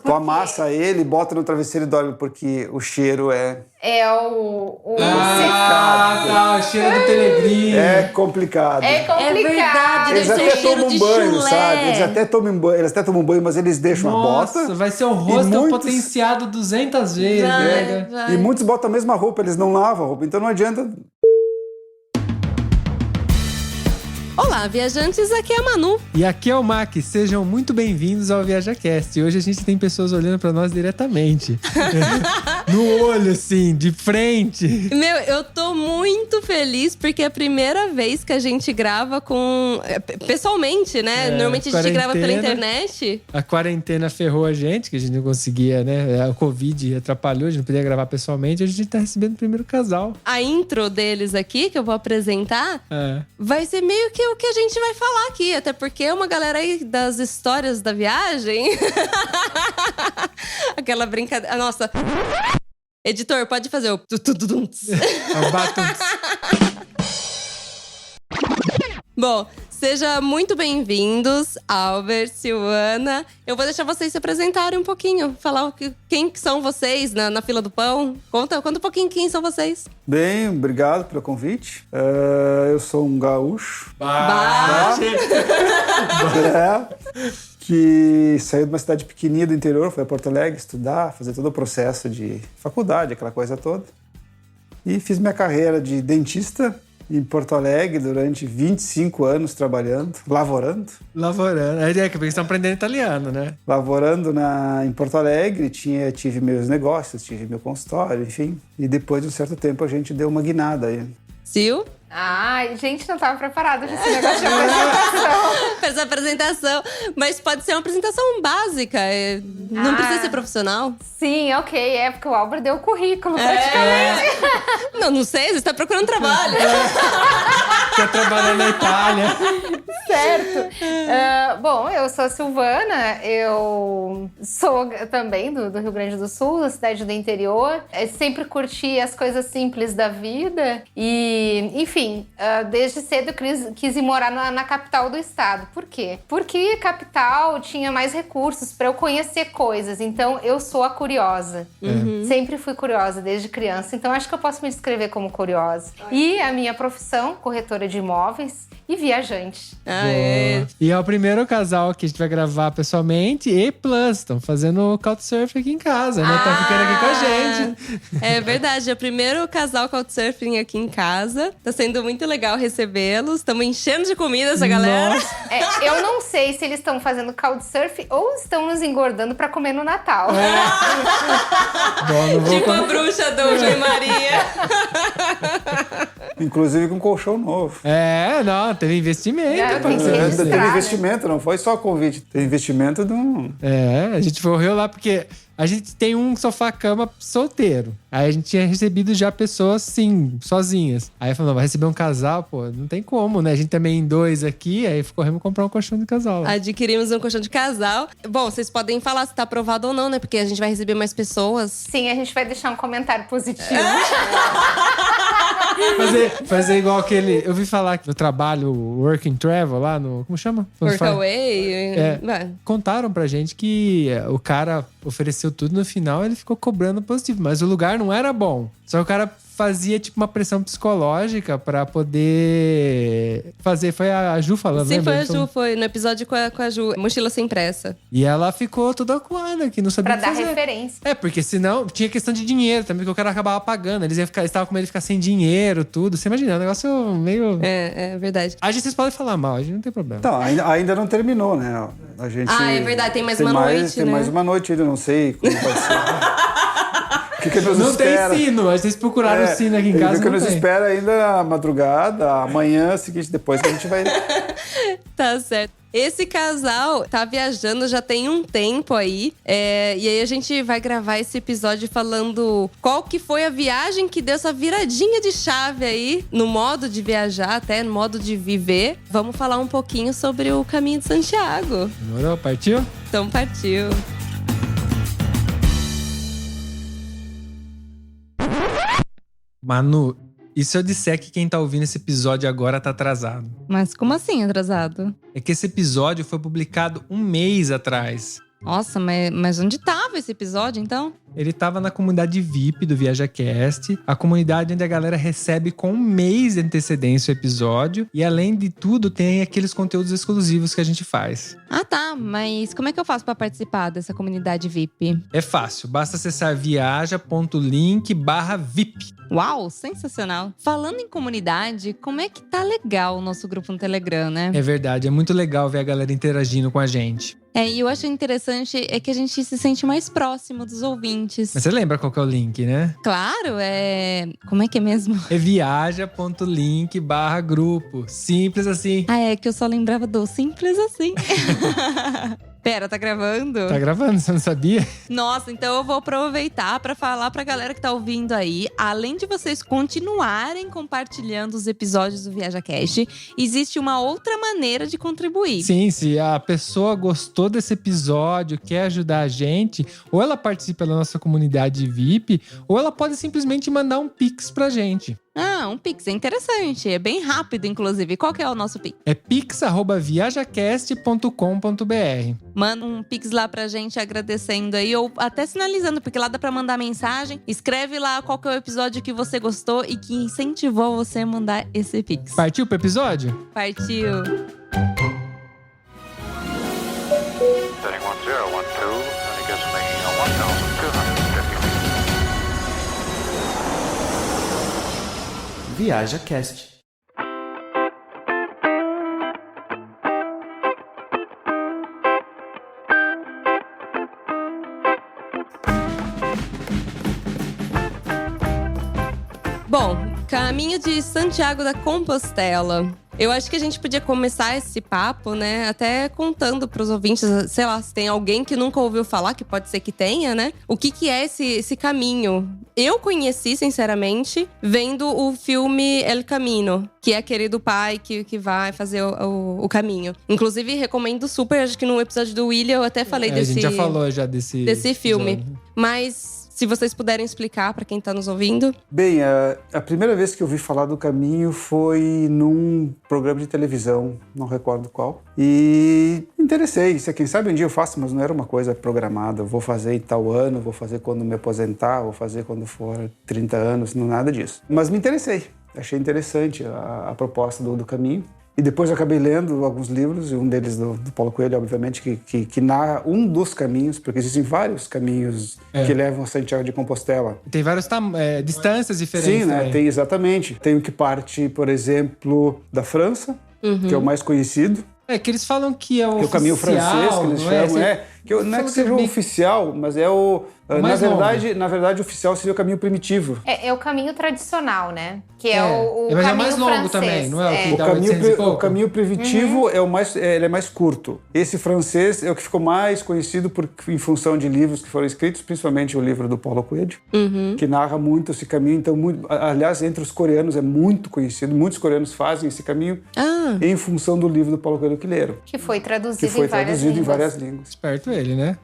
Tu amassa ele, bota no travesseiro e dorme, porque o cheiro é... É o o cheiro do Pellegrini. É complicado. É complicado. É verdade, Eles deve até ser cheiro tomam de banho, chulé. sabe? Eles até tomam banho, mas eles deixam a Nossa, bota. vai ser o rosto muitos- potenciado 200 vezes. né? Vai. E muitos botam a mesma roupa, eles não lavam a roupa. Então não adianta... Olá, viajantes, aqui é a Manu. E aqui é o Mac, sejam muito bem-vindos ao ViajaCast. E hoje a gente tem pessoas olhando pra nós diretamente. No olho, assim, de frente. Meu, eu tô muito feliz porque é a primeira vez que a gente grava com... pessoalmente, né? Normalmente a gente grava pela internet. A quarentena ferrou a gente, que a gente não conseguia, né? O Covid atrapalhou, a gente não podia gravar pessoalmente. A gente tá recebendo o primeiro casal. A intro deles aqui, que eu vou apresentar, vai ser meio que o que a gente vai falar aqui. Até porque é uma galera aí das histórias da viagem. Aquela brincadeira... Nossa... Editor, pode fazer o... Bom, sejam muito bem-vindos, Albert, Silvana. Eu vou deixar vocês se apresentarem um pouquinho. Falar quem que são vocês na fila do pão. Conta um pouquinho quem são vocês. Bem, obrigado pelo convite. Eu sou um gaúcho. Que saiu de uma cidade pequenininha do interior, foi a Porto Alegre estudar, fazer todo o processo de faculdade, aquela coisa toda. E fiz minha carreira de dentista em Porto Alegre durante 25 anos trabalhando, lavorando. É que eles estão aprendendo italiano, né? Lavorando em Porto Alegre, tive meus negócios, tive meu consultório, enfim. E depois de um certo tempo a gente deu uma guinada aí. Sil? Ai, gente, não tava preparada pra esse negócio de apresentação. Fez a apresentação. Mas pode ser uma apresentação básica. Não precisa ser profissional. Sim, ok. É porque o Albert deu o currículo, praticamente. Não sei, você está procurando trabalho. Quer trabalhar na Itália. Certo. Bom, eu sou a Silvana, eu sou também do Rio Grande do Sul, da cidade do interior. Eu sempre curti as coisas simples da vida e, enfim, desde cedo eu quis ir morar na capital do estado. Por quê? Porque a capital tinha mais recursos para eu conhecer coisas, então eu sou a curiosa. Sempre fui curiosa desde criança, então acho que eu posso me descrever como curiosa. E a minha profissão, corretora de imóveis e viajante. E é o primeiro casal que a gente vai gravar pessoalmente e plus, estão fazendo couchsurfing aqui em casa, né? Tá ficando aqui com a gente. É verdade, é o primeiro casal couchsurfing aqui em casa. Tá sendo muito legal recebê-los. Estamos enchendo de comida essa galera. Eu não sei se eles estão fazendo couchsurfing ou estão nos engordando pra comer no Natal. Tipo a bruxa do João e Maria. Inclusive com colchão novo. Teve investimento. Tem que registrar, Teve investimento, não foi só convite. Teve investimento de um... A gente correu lá porque a gente tem um sofá-cama solteiro. Aí a gente tinha recebido já pessoas, sim, sozinhas. Aí falou, vai receber um casal? Pô, não tem como, né? A gente também em dois aqui, aí corremos comprar um colchão de casal. Adquirimos um colchão de casal. Bom, vocês podem falar se tá aprovado ou não, né? Porque a gente vai receber mais pessoas. Sim, a gente vai deixar um comentário positivo. Fazer igual aquele... Eu ouvi falar que no trabalho Work and Travel lá no... Como chama? Workaway. Contaram pra gente que o cara ofereceu tudo, no final ele ficou cobrando positivo. Mas o lugar não era bom. Só que o cara fazia tipo uma pressão psicológica pra poder fazer. Foi a Ju falando, Sim, lembra? foi a Ju, foi no episódio com a Ju, Mochila Sem Pressa. E ela ficou toda acuada, que não sabia Pra o que dar fazer. referência. Porque senão tinha questão de dinheiro também, que o cara acabava pagando. Eles estavam com medo de ficar sem dinheiro, tudo. Você imagina, é um negócio meio... É verdade. A gente, vocês podem falar mal, a gente não tem problema. Então, ainda não terminou, né? A gente... É verdade, tem mais uma noite, Tem né? mais uma noite ainda, não sei como vai ser. O que nos não espera? tem sino, vocês procuraram o sino aqui em casa. O que nos espera ainda a madrugada, amanhã, seguinte, depois que a gente vai... Tá certo. Esse casal tá viajando já tem um tempo aí. E aí a gente vai gravar esse episódio falando qual que foi a viagem que deu essa viradinha de chave aí no modo de viajar, até no modo de viver. Vamos falar um pouquinho sobre o Caminho de Santiago. Demorou? Partiu? Então partiu. Manu, e se eu disser que quem tá ouvindo esse episódio agora tá atrasado? Mas como assim atrasado? É que esse episódio foi publicado um mês atrás. Nossa, mas onde tava esse episódio, então? Ele tava na comunidade VIP do ViajaCast, a comunidade onde a galera recebe com um mês de antecedência o episódio. E além de tudo, tem aqueles conteúdos exclusivos que a gente faz. Ah, tá. Mas como é que eu faço pra participar dessa comunidade VIP? É fácil, basta acessar viaja.link/VIP. Uau, sensacional. Falando em comunidade, como é que tá legal o nosso grupo no Telegram, né? É verdade, é muito legal ver a galera interagindo com a gente. E eu acho interessante é que a gente se sente mais próximo dos ouvintes. Mas você lembra qual que é o link, né? Claro, Como é que é mesmo? É viaja.link/grupo. Simples assim. Ah, é que eu só lembrava do simples assim. Pera, tá gravando? Tá gravando, você não sabia? Nossa, então eu vou aproveitar pra falar pra galera que tá ouvindo aí. Além de vocês continuarem compartilhando os episódios do ViajaCast, existe uma outra maneira de contribuir. Sim, se a pessoa gostou desse episódio, quer ajudar a gente, ou ela participa da nossa comunidade VIP, ou ela pode simplesmente mandar um Pix pra gente. Ah, um Pix, é interessante. É bem rápido, inclusive. Qual que é o nosso Pix? É pix@viajacast.com.br. Manda um Pix lá pra gente agradecendo aí, ou até sinalizando, porque lá dá pra mandar mensagem. Escreve lá qual que é o episódio que você gostou e que incentivou você a mandar esse Pix. Partiu pro episódio? Partiu! Setting 1012, and it gives me 1,250 feet. ViajaCast. Bom, caminho de Santiago da Compostela. Eu acho que a gente podia começar esse papo, né? Até contando pros ouvintes, sei lá, se tem alguém que nunca ouviu falar, que pode ser que tenha, né? O que é esse caminho? Eu conheci, sinceramente, vendo o filme El Camino, que é aquele do pai que vai fazer o caminho. Inclusive, recomendo super, acho que no episódio do William eu até falei A gente já falou já desse filme. episódio. Mas se vocês puderem explicar pra quem tá nos ouvindo. Bem, a primeira vez que eu ouvi falar do caminho foi num programa de televisão, não recordo qual. E interessei, quem sabe um dia eu faço, mas não era uma coisa programada. Vou fazer em tal ano, vou fazer quando me aposentar, vou fazer quando for 30 anos, não nada disso. Mas me interessei, achei interessante a proposta do caminho. E depois eu acabei lendo alguns livros, e um deles do Paulo Coelho, obviamente, que narra um dos caminhos, porque existem vários caminhos que levam a Santiago de Compostela. Tem várias distâncias diferentes. Sim, né? também. Tem exatamente. Tem o que parte, por exemplo, da França, que é o mais conhecido. É, que eles falam que é o Que é o caminho francês, que eles chamam. Não é que seja o oficial, mas é o... Na verdade, o oficial seria o caminho primitivo. É o caminho tradicional, né? Que é o mas caminho é mais longo francês. também, não é? O que dá 800 e pouco? O caminho primitivo ele é mais curto. Esse francês é o que ficou mais conhecido em função de livros que foram escritos, principalmente o livro do Paulo Coelho, que narra muito esse caminho. Então, aliás, entre os coreanos é muito conhecido. Muitos coreanos fazem esse caminho em função do livro do Paulo Coelho que leram. Que foi traduzido, em várias línguas. Esperto ele, né?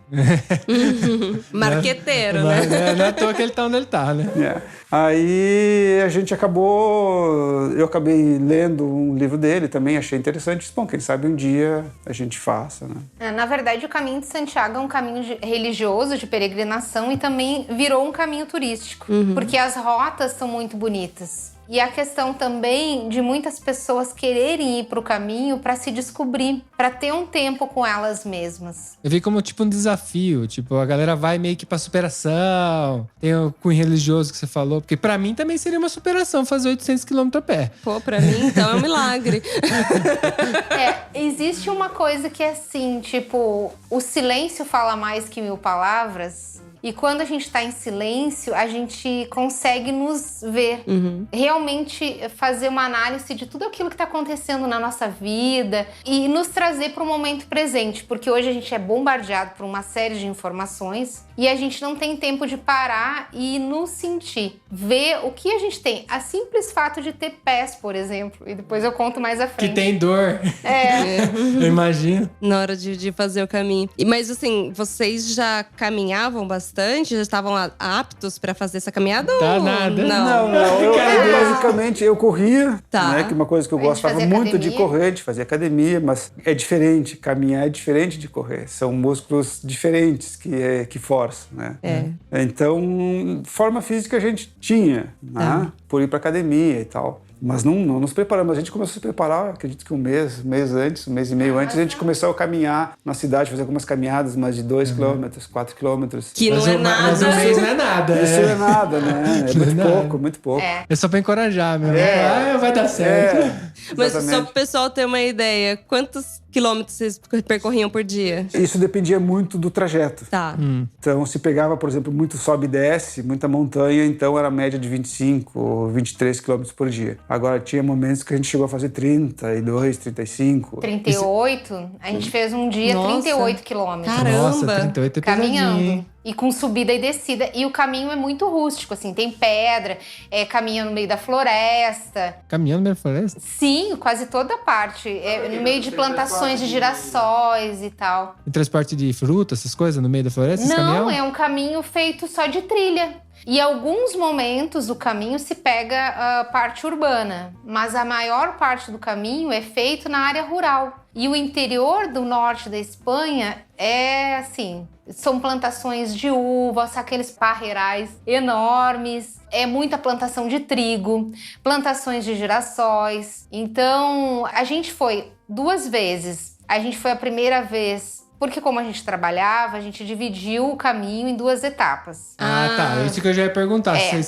Marqueteiro, né? Não é à toa que ele tá onde ele tá, né? Aí eu acabei lendo um livro dele também, achei interessante. Bom, quem sabe um dia a gente faça, né? Na verdade, o caminho de Santiago é um caminho religioso, de peregrinação, e também virou um caminho turístico, porque as rotas são muito bonitas. E a questão também de muitas pessoas quererem ir para o caminho para se descobrir, para ter um tempo com elas mesmas. Eu vi como tipo um desafio, tipo, a galera vai meio que pra superação. Tem o cunho religioso que você falou, porque pra mim também seria uma superação fazer 800 km a pé. Pô, pra mim então é um milagre. Existe uma coisa que é assim, tipo, o silêncio fala mais que 1000 palavras. E quando a gente tá em silêncio, a gente consegue nos ver. Realmente fazer uma análise de tudo aquilo que tá acontecendo na nossa vida e nos trazer para o momento presente. Porque hoje a gente é bombardeado por uma série de informações e a gente não tem tempo de parar e nos sentir. Ver o que a gente tem. A simples fato de ter pés, por exemplo. E depois eu conto mais à frente. Que tem dor. Eu imagino. Na hora de fazer o caminho. Mas assim, vocês já caminhavam bastante bastante? Já estavam aptos pra fazer essa caminhada? Tá ou nada. Não. Eu basicamente eu corria, Tá. né? Que é uma coisa que eu A gente gostava fazia muito de academia. correr, de fazer academia, mas é diferente. Caminhar é diferente de correr. São músculos diferentes que forçam, né? Então, forma física a gente tinha, né? Por ir pra academia e tal. Mas não nos preparamos. A gente começou a se preparar, acredito que um mês antes, um mês e meio antes, a gente começou a caminhar na cidade, fazer algumas caminhadas, mais de 2 quilômetros, 4 quilômetros. Que não é nada. Mas um mês não é nada. Isso não é nada, né? É muito pouco, muito pouco. É só pra encorajar mesmo. Vai dar certo. Mas só exatamente. pro pessoal ter uma ideia, quantos quilômetros vocês percorriam por dia? Isso dependia muito do trajeto. Tá. Então, se pegava, por exemplo, muito sobe e desce, muita montanha, então era a média de 25 ou 23 quilômetros por dia. Agora, tinha momentos que a gente chegou a fazer 32, 35. 38, a gente fez um dia Nossa. 38 quilômetros. Caramba. Nossa, 38 é pesadinho, Caminhando. hein? E com subida e descida. E o caminho é muito rústico, assim, tem pedra, caminha no meio da floresta. Caminhando na floresta? Sim, quase toda a parte. No meio de plantações de girassóis e tal. E transporte de fruta, essas coisas, no meio da floresta? esse Não, caminhão? é um caminho feito só de trilha. E em alguns momentos do caminho se pega a parte urbana, mas a maior parte do caminho é feito na área rural. E o interior do norte da Espanha é assim, são plantações de uvas, aqueles parreirais enormes, é muita plantação de trigo, plantações de girassóis. Então, a gente foi 2 vezes. A gente foi a primeira vez porque como a gente trabalhava, a gente dividiu o caminho em 2 etapas. Tá. Isso que eu já ia perguntar. É.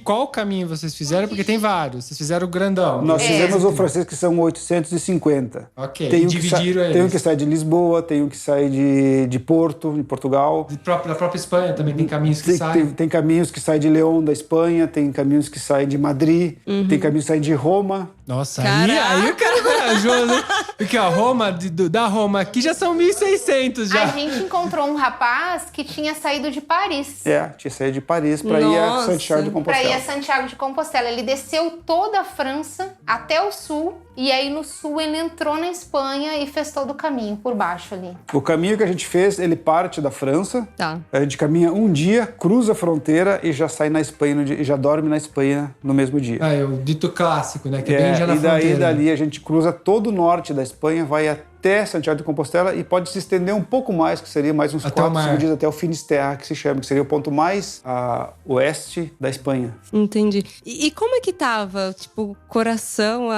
Qual caminho vocês fizeram? Porque tem vários. Vocês fizeram o grandão. Nós fizemos o francês, que são 850. Ok, Tem um que dividiram eles. Tem um que sai de Lisboa, tem um que sai de Porto, em Portugal. Da própria Espanha também tem caminhos que saem. Tem caminhos que saem de León, da Espanha, tem caminhos que saem de Madrid, tem caminhos que saem de Roma. Nossa, Caraca! aí o cara é corajoso. Porque, ó, Roma, da Roma aqui já são 1.600 já. A gente encontrou um rapaz que tinha saído de Paris. Tinha saído de Paris para ir a Nossa. Santiago de Para ir Compostela. a Santiago de Compostela. Ele desceu toda a França até o sul. E aí no sul ele entrou na Espanha e fez todo o caminho por baixo ali. O caminho que a gente fez, ele parte da França. Tá. A gente caminha um dia, cruza a fronteira e já sai na Espanha no dia, e já dorme na Espanha no mesmo dia. É o dito clássico, né? Que é bem já na e daí fronteira. dali a gente cruza todo o norte da Espanha, vai até Santiago de Compostela e pode se estender um pouco mais, que seria mais uns Até o 4, mar. 5 dias até o Finisterra, que se chama, que seria o ponto mais a oeste da Espanha. Entendi. E como é que tava, tipo, o coração,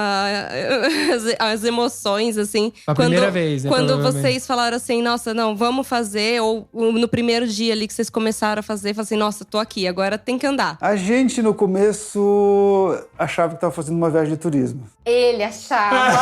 as emoções, assim? A primeira vez, né, Quando provavelmente. vocês falaram assim, nossa, não, vamos fazer, ou no primeiro dia ali que vocês começaram a fazer, falaram assim, nossa, tô aqui, agora tem que andar. A gente, no começo, achava que estava fazendo uma viagem de turismo. Ele achava.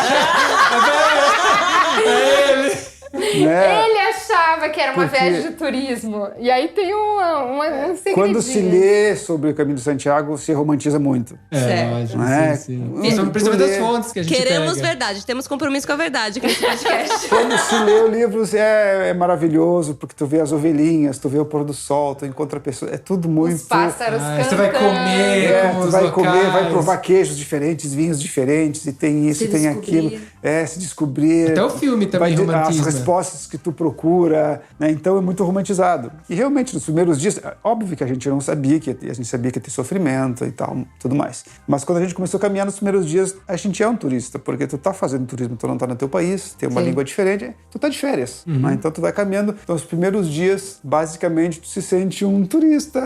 Né? Ele achava que era uma Porque- viagem de turismo. E aí tem um segredinho. Quando se lê sobre o Caminho de Santiago, se romantiza muito. Certo. Lógico, Né? sim. E Principalmente tu das lê- fontes que a gente Queremos pega. verdade, temos compromisso com a verdade aqui nesse podcast. Quando se lê o livro, é maravilhoso, porque tu vê as ovelhinhas, tu vê o pôr do sol, tu encontra pessoas, é tudo muito... Os pássaros cantando. Você vai comer com Tu os vai locais. comer, vai provar queijos diferentes, vinhos diferentes, e tem isso, Se e tem descobrir. aquilo. Se descobrir. Até o filme também As romantiza. respostas que tu procura, né? Então é muito romantizado. E realmente, nos primeiros dias, óbvio que a gente não sabia a gente sabia que ia ter sofrimento e tal, tudo mais. Mas quando a gente começou a caminhar nos primeiros dias, a gente é um turista, porque tu tá fazendo turismo, tu não tá no teu país, tem uma Sim. língua diferente, tu tá de férias, né? Então tu vai caminhando. Então os primeiros dias, basicamente, tu se sente um turista,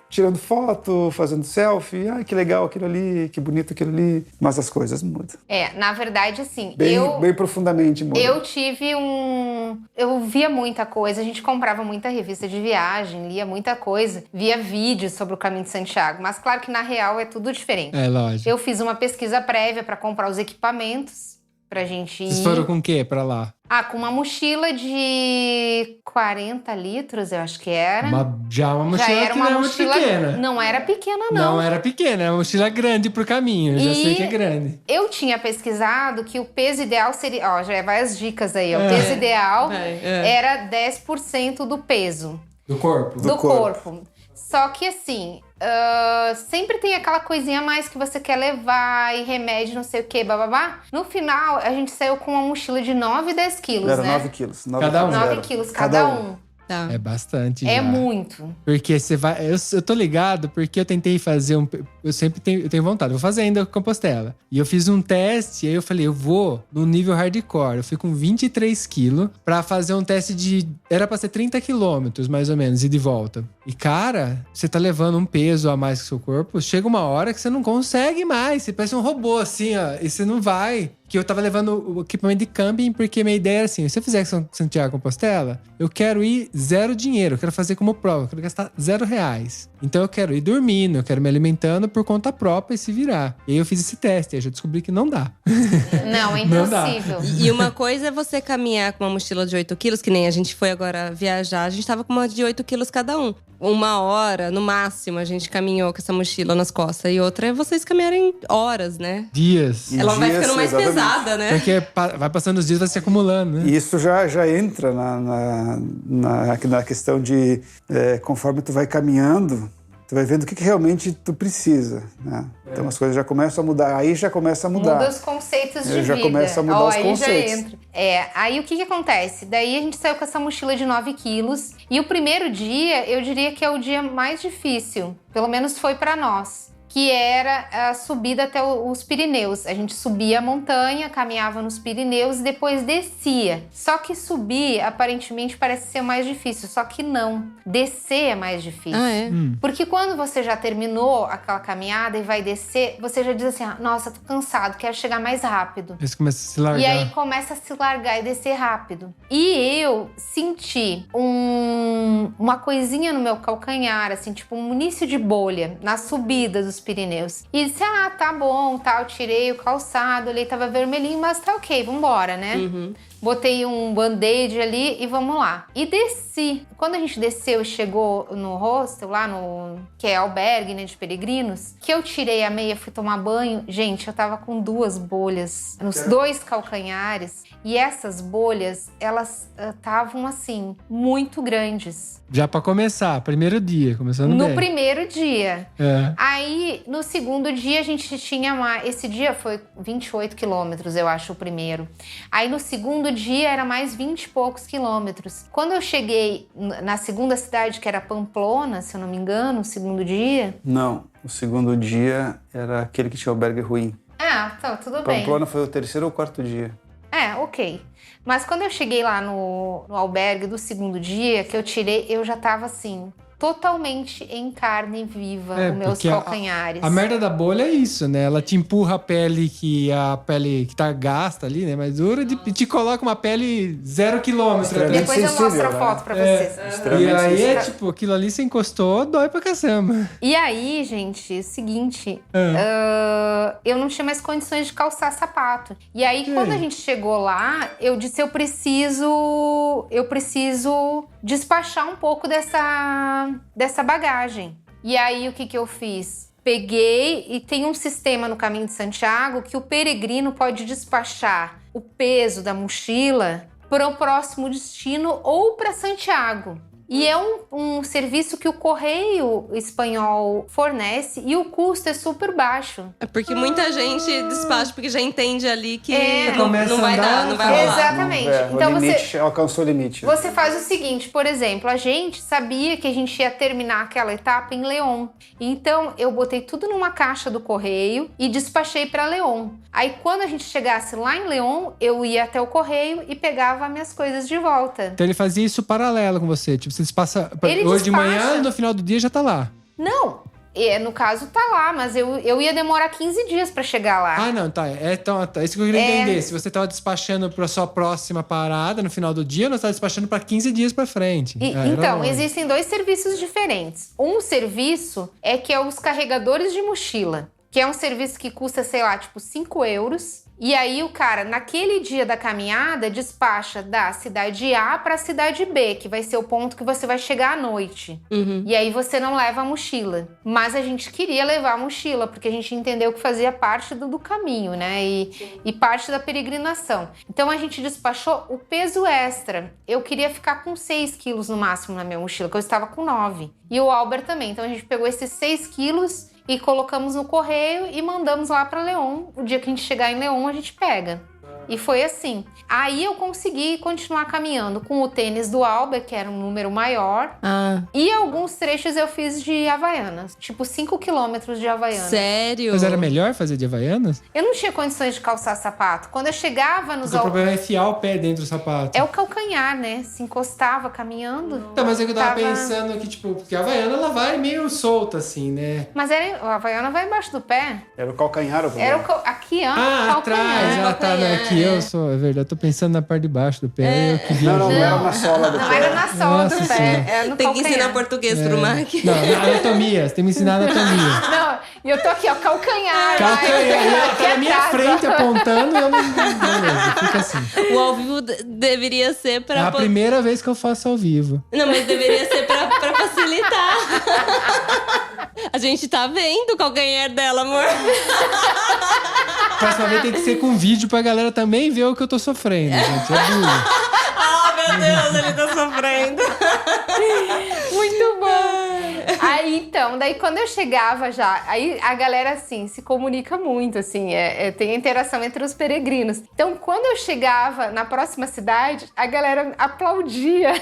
tirando foto, fazendo selfie, que legal aquilo ali, que bonito aquilo ali. Mas as coisas mudam. Na verdade, assim, Bem profundamente mudam. eu tive eu via muita coisa, a gente comprava muita revista de viagem, lia muita coisa, via vídeos sobre o Caminho de Santiago, mas claro que na real é tudo diferente. É, lógico. Eu fiz uma pesquisa prévia para comprar os equipamentos pra gente ir. Vocês foram com o quê pra lá? Com uma mochila de 40 litros, eu acho que era. Uma mochila Já era que uma não é muito mochila. pequena. Não era pequena, não. Não era pequena, era uma mochila grande pro caminho. Eu já E- sei que é grande. Eu tinha pesquisado que o peso ideal seria. Ó, já vai as dicas aí. Ó. O peso ideal era 10% do peso Do corpo. do corpo. Só que assim, sempre tem aquela coisinha a mais que você quer levar e remédio, não sei o que, bababá. No final, a gente saiu com uma mochila de 9 e 10 quilos, Era né? 9 quilos. Cada um. 9 quilos cada um. Tá. É bastante É já. muito. Porque você vai... Eu tô ligado porque eu tentei fazer eu tenho vontade. Vou fazer ainda Compostela. E eu fiz um teste, e aí eu falei, eu vou no nível hardcore. Eu fui com 23 quilos pra fazer um teste de... Era pra ser 30 quilômetros, mais ou menos, e de volta. E, cara, você tá levando um peso a mais que o seu corpo. Chega uma hora que você não consegue mais. Você parece um robô, assim, ó. E você não vai... Que eu tava levando o equipamento de camping, porque minha ideia era assim, se eu fizer Santiago Compostela, eu quero ir zero dinheiro, eu quero fazer como prova, eu quero gastar R$0. Então eu quero ir dormindo, eu quero me alimentando por conta própria e se virar. E aí eu fiz esse teste, aí eu já descobri que não dá. Não, é Não dá. impossível. E uma coisa é você caminhar com uma mochila de 8 quilos, que nem a gente foi agora viajar, a gente tava com uma de 8 quilos cada um. 1 hora, no máximo, a gente caminhou com essa mochila nas costas. E outra é vocês caminharem horas, né? Dias. E Ela vai dias, ficando mais exatamente. pesada, né? Porque vai passando os dias, vai se acumulando, né? E isso já entra na questão de conforme tu vai caminhando, tu vai vendo o que realmente tu precisa, né? Então as coisas já começam a mudar, aí já começa a mudar. Muda os conceitos de Já vida. começa a mudar os aí conceitos. Já entra. Aí o que acontece? Daí a gente saiu com essa mochila de 9 quilos. E o primeiro dia, eu diria que é o dia mais difícil. Pelo menos foi pra nós. Que era a subida até os Pirineus. A gente subia a montanha, caminhava nos Pirineus e depois descia. Só que subir, aparentemente, parece ser mais difícil. Só que não. Descer é mais difícil. Ah, é? Porque quando você já terminou aquela caminhada e vai descer, você já diz assim, nossa, tô cansado, quero chegar mais rápido. Aí você começa a se largar. E aí começa a se largar e descer rápido. E eu senti uma coisinha no meu calcanhar, assim, tipo um início de bolha, na subida dos Pirineus. E disse, tá bom, tal, tirei o calçado, olhei, tava vermelhinho, mas tá ok, vambora, né? Uhum. Botei um band-aid ali e vamos lá. E desci. Quando a gente desceu e chegou no hostel, lá no... que é albergue, né, de peregrinos, que eu tirei a meia, fui tomar banho. Gente, eu tava com 2 bolhas nos 2 calcanhares. E essas bolhas, elas estavam, assim, muito grandes. Já pra começar, primeiro dia, começando No bem. primeiro dia. É. Aí, no segundo dia, a gente tinha mais... Esse dia foi 28 quilômetros, eu acho, o primeiro. Aí, no segundo dia, era mais 20 e poucos quilômetros. Quando eu cheguei na segunda cidade, que era Pamplona, se eu não me engano, o segundo dia... Não, o segundo dia era aquele que tinha albergue ruim. Tá, tudo bem. Pamplona foi o 3º ou 4º dia. Ok. Mas quando eu cheguei lá no albergue do segundo dia, que eu tirei, eu já tava assim... totalmente em carne viva, os meus porque calcanhares. A merda da bolha é isso, né? Ela te empurra a pele que tá gasta ali, né? Mais dura, e te coloca uma pele 0 quilômetro. Extremamente Depois eu mostro a sensível, foto pra vocês. E Extremamente aí sensível. é tipo, aquilo ali você encostou, dói pra caçamba. E aí, gente, é o seguinte, eu não tinha mais condições de calçar sapato. E aí, quando a gente chegou lá, eu disse, eu preciso despachar um pouco dessa bagagem. E aí, o que eu fiz? Peguei e tem um sistema no Caminho de Santiago que o peregrino pode despachar o peso da mochila para o próximo destino ou para Santiago. E é um serviço que o Correio Espanhol fornece e o custo é super baixo. É porque muita gente despacha porque já entende ali que Começa não vai a andar, dar, não vai rolar. Exatamente. Então Então o limite, alcançou o limite. você faz o seguinte, por exemplo, a gente sabia que a gente ia terminar aquela etapa em León. Então eu botei tudo numa caixa do Correio e despachei para León. Aí quando a gente chegasse lá em León, eu ia até o Correio e pegava minhas coisas de volta. Então ele fazia isso paralelo com você. Tipo, você passa Ele hoje de despacha. manhã, no final do dia já tá lá. Não, no caso tá lá, mas eu ia demorar 15 dias para chegar lá. Ah, não, tá. Então, tá. Isso que eu queria entender. Se você tava despachando pra sua próxima parada no final do dia, ou você tava despachando pra 15 dias pra frente. Então, existem 2 serviços diferentes. Um serviço é que é os carregadores de mochila, que é um serviço que custa, sei lá, tipo 5 euros. E aí o cara, naquele dia da caminhada, despacha da cidade A para a cidade B, que vai ser o ponto que você vai chegar à noite. Uhum. E aí você não leva a mochila. Mas a gente queria levar a mochila, porque a gente entendeu que fazia parte do caminho, né? E parte da peregrinação. Então a gente despachou o peso extra. Eu queria ficar com 6 quilos no máximo na minha mochila, que eu estava com 9. E o Albert também. Então a gente pegou esses 6 quilos e colocamos no correio e mandamos lá para León. O dia que a gente chegar em León, a gente pega. E foi assim. Aí eu consegui continuar caminhando com o tênis do Alber, que era um número maior. Ah, E alguns trechos eu fiz de Havaianas. Tipo, 5 quilômetros de Havaianas. sério? Mas era melhor fazer de Havaianas? Eu não tinha condições de calçar sapato. Quando eu chegava nos... Porque o problema é enfiar o pé dentro do sapato. É o calcanhar, né? Se encostava caminhando. Então, mas é que eu tava Tava- pensando que, tipo, porque a Havaiana, ela vai meio solta, assim, né? Mas a Havaiana vai embaixo do pé. Era o calcanhar o Era problema. aqui, ó. Ah, atrás. calcanhar. Ah, tá. Não, é que eu sou... É verdade, eu tô pensando na parte de baixo do pé. Eu queria... Não era na sola do Não pé. era na sola Nossa do pé. Senhora. Era no Tem que calcanhar. ensinar português pro Mark. Não, anatomia. Você tem que me ensinar anatomia. Não, e eu tô aqui, ó, calcanhar. Calcanhar. vai. Ela tá na minha Atrás, ó. frente apontando e eu não... Beleza, fica assim. O ao vivo deveria ser É pra... a primeira vez que eu faço ao vivo. Não, mas deveria ser pra facilitar. A gente tá vendo o calcanhar dela, amor. Próxima vez tem que ser com vídeo pra galera também ver o que eu tô sofrendo, gente. É duro. Ah, meu Deus, ele tá sofrendo. Muito bom. Aí, então, daí quando eu chegava já, aí a galera, assim, se comunica muito, assim, tem interação entre os peregrinos. Então, quando eu chegava na próxima cidade, a galera aplaudia.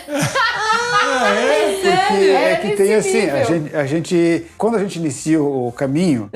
Porque é que nesse tem assim, nível. a gente quando a gente inicia o caminho,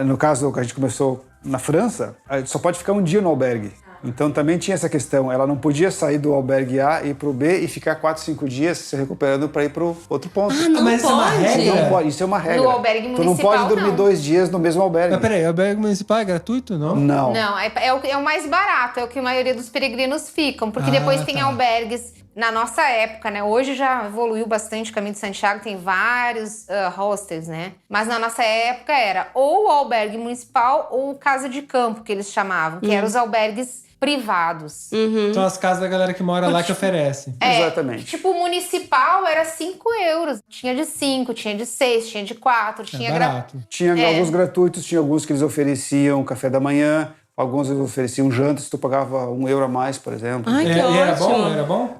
no caso que a gente começou na França, a gente só pode ficar um dia no albergue. Então também tinha essa questão, ela não podia sair do albergue A e ir pro B e ficar 4, 5 dias se recuperando para ir pro outro ponto. Não Mas isso é uma pode. regra? Não pode, isso é uma regra. No albergue Tu não municipal, pode dormir não. 2 dias no mesmo albergue. Mas peraí, o albergue municipal é gratuito, não? Não. Não, é o mais barato, é o que a maioria dos peregrinos ficam, porque Ah, depois tem tá. albergues. Na nossa época, né? Hoje já evoluiu bastante o Caminho de Santiago, tem vários hostels, né? Mas na nossa época era ou o albergue municipal ou casa de campo, que eles chamavam, que eram os albergues privados. São as casas da galera que mora lá que oferece. Exatamente. Tipo, o municipal era 5 euros. Tinha de 5, tinha de 6, tinha de 4, tinha... Barato. Tinha alguns gratuitos, tinha alguns que eles ofereciam café da manhã, alguns eles ofereciam janta, se tu pagava €1 a mais, por exemplo. Ai, que E era ótimo. bom? Era bom?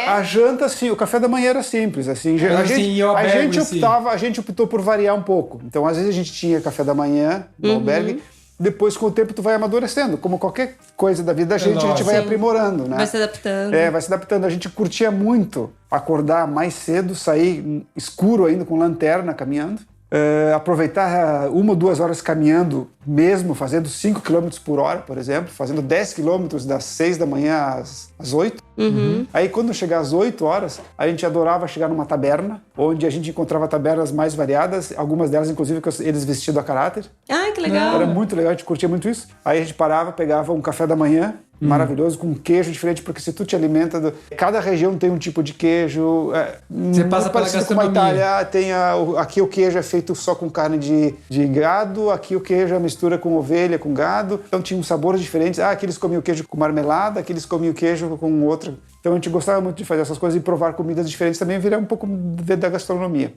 A janta, sim, o café da manhã era simples, assim. Mas, assim, e o albergue em si? A gente optou por variar um pouco. Então, às vezes a gente tinha café da manhã no albergue, depois com o tempo tu vai amadurecendo. Como qualquer coisa da vida da gente, a gente vai Sim. aprimorando, né? Vai se adaptando. Vai se adaptando. A gente curtia muito acordar mais cedo, sair escuro ainda com lanterna caminhando. Aproveitar 1 ou 2 horas caminhando mesmo, fazendo 5 km por hora, por exemplo, fazendo 10 km das 6 da manhã às 8. Aí quando chegar às 8 horas, a gente adorava chegar numa taberna, onde a gente encontrava tabernas mais variadas, algumas delas inclusive com eles vestidos a caráter. Ai, que legal. Era muito legal, a gente curtia muito isso. Aí a gente parava, pegava um café da manhã, maravilhoso, com queijo diferente, porque se tu te alimenta... Cada região tem um tipo de queijo. Você passa muito pela parecido com a gastronomia. Itália. Aqui o queijo é feito só com carne de gado, aqui o queijo é mistura com ovelha, com gado. Então tinha uns sabores diferentes. Aqui eles comiam queijo com marmelada, aqui eles comiam queijo com outra. Então a gente gostava muito de fazer essas coisas e provar comidas diferentes também, virar um pouco da gastronomia.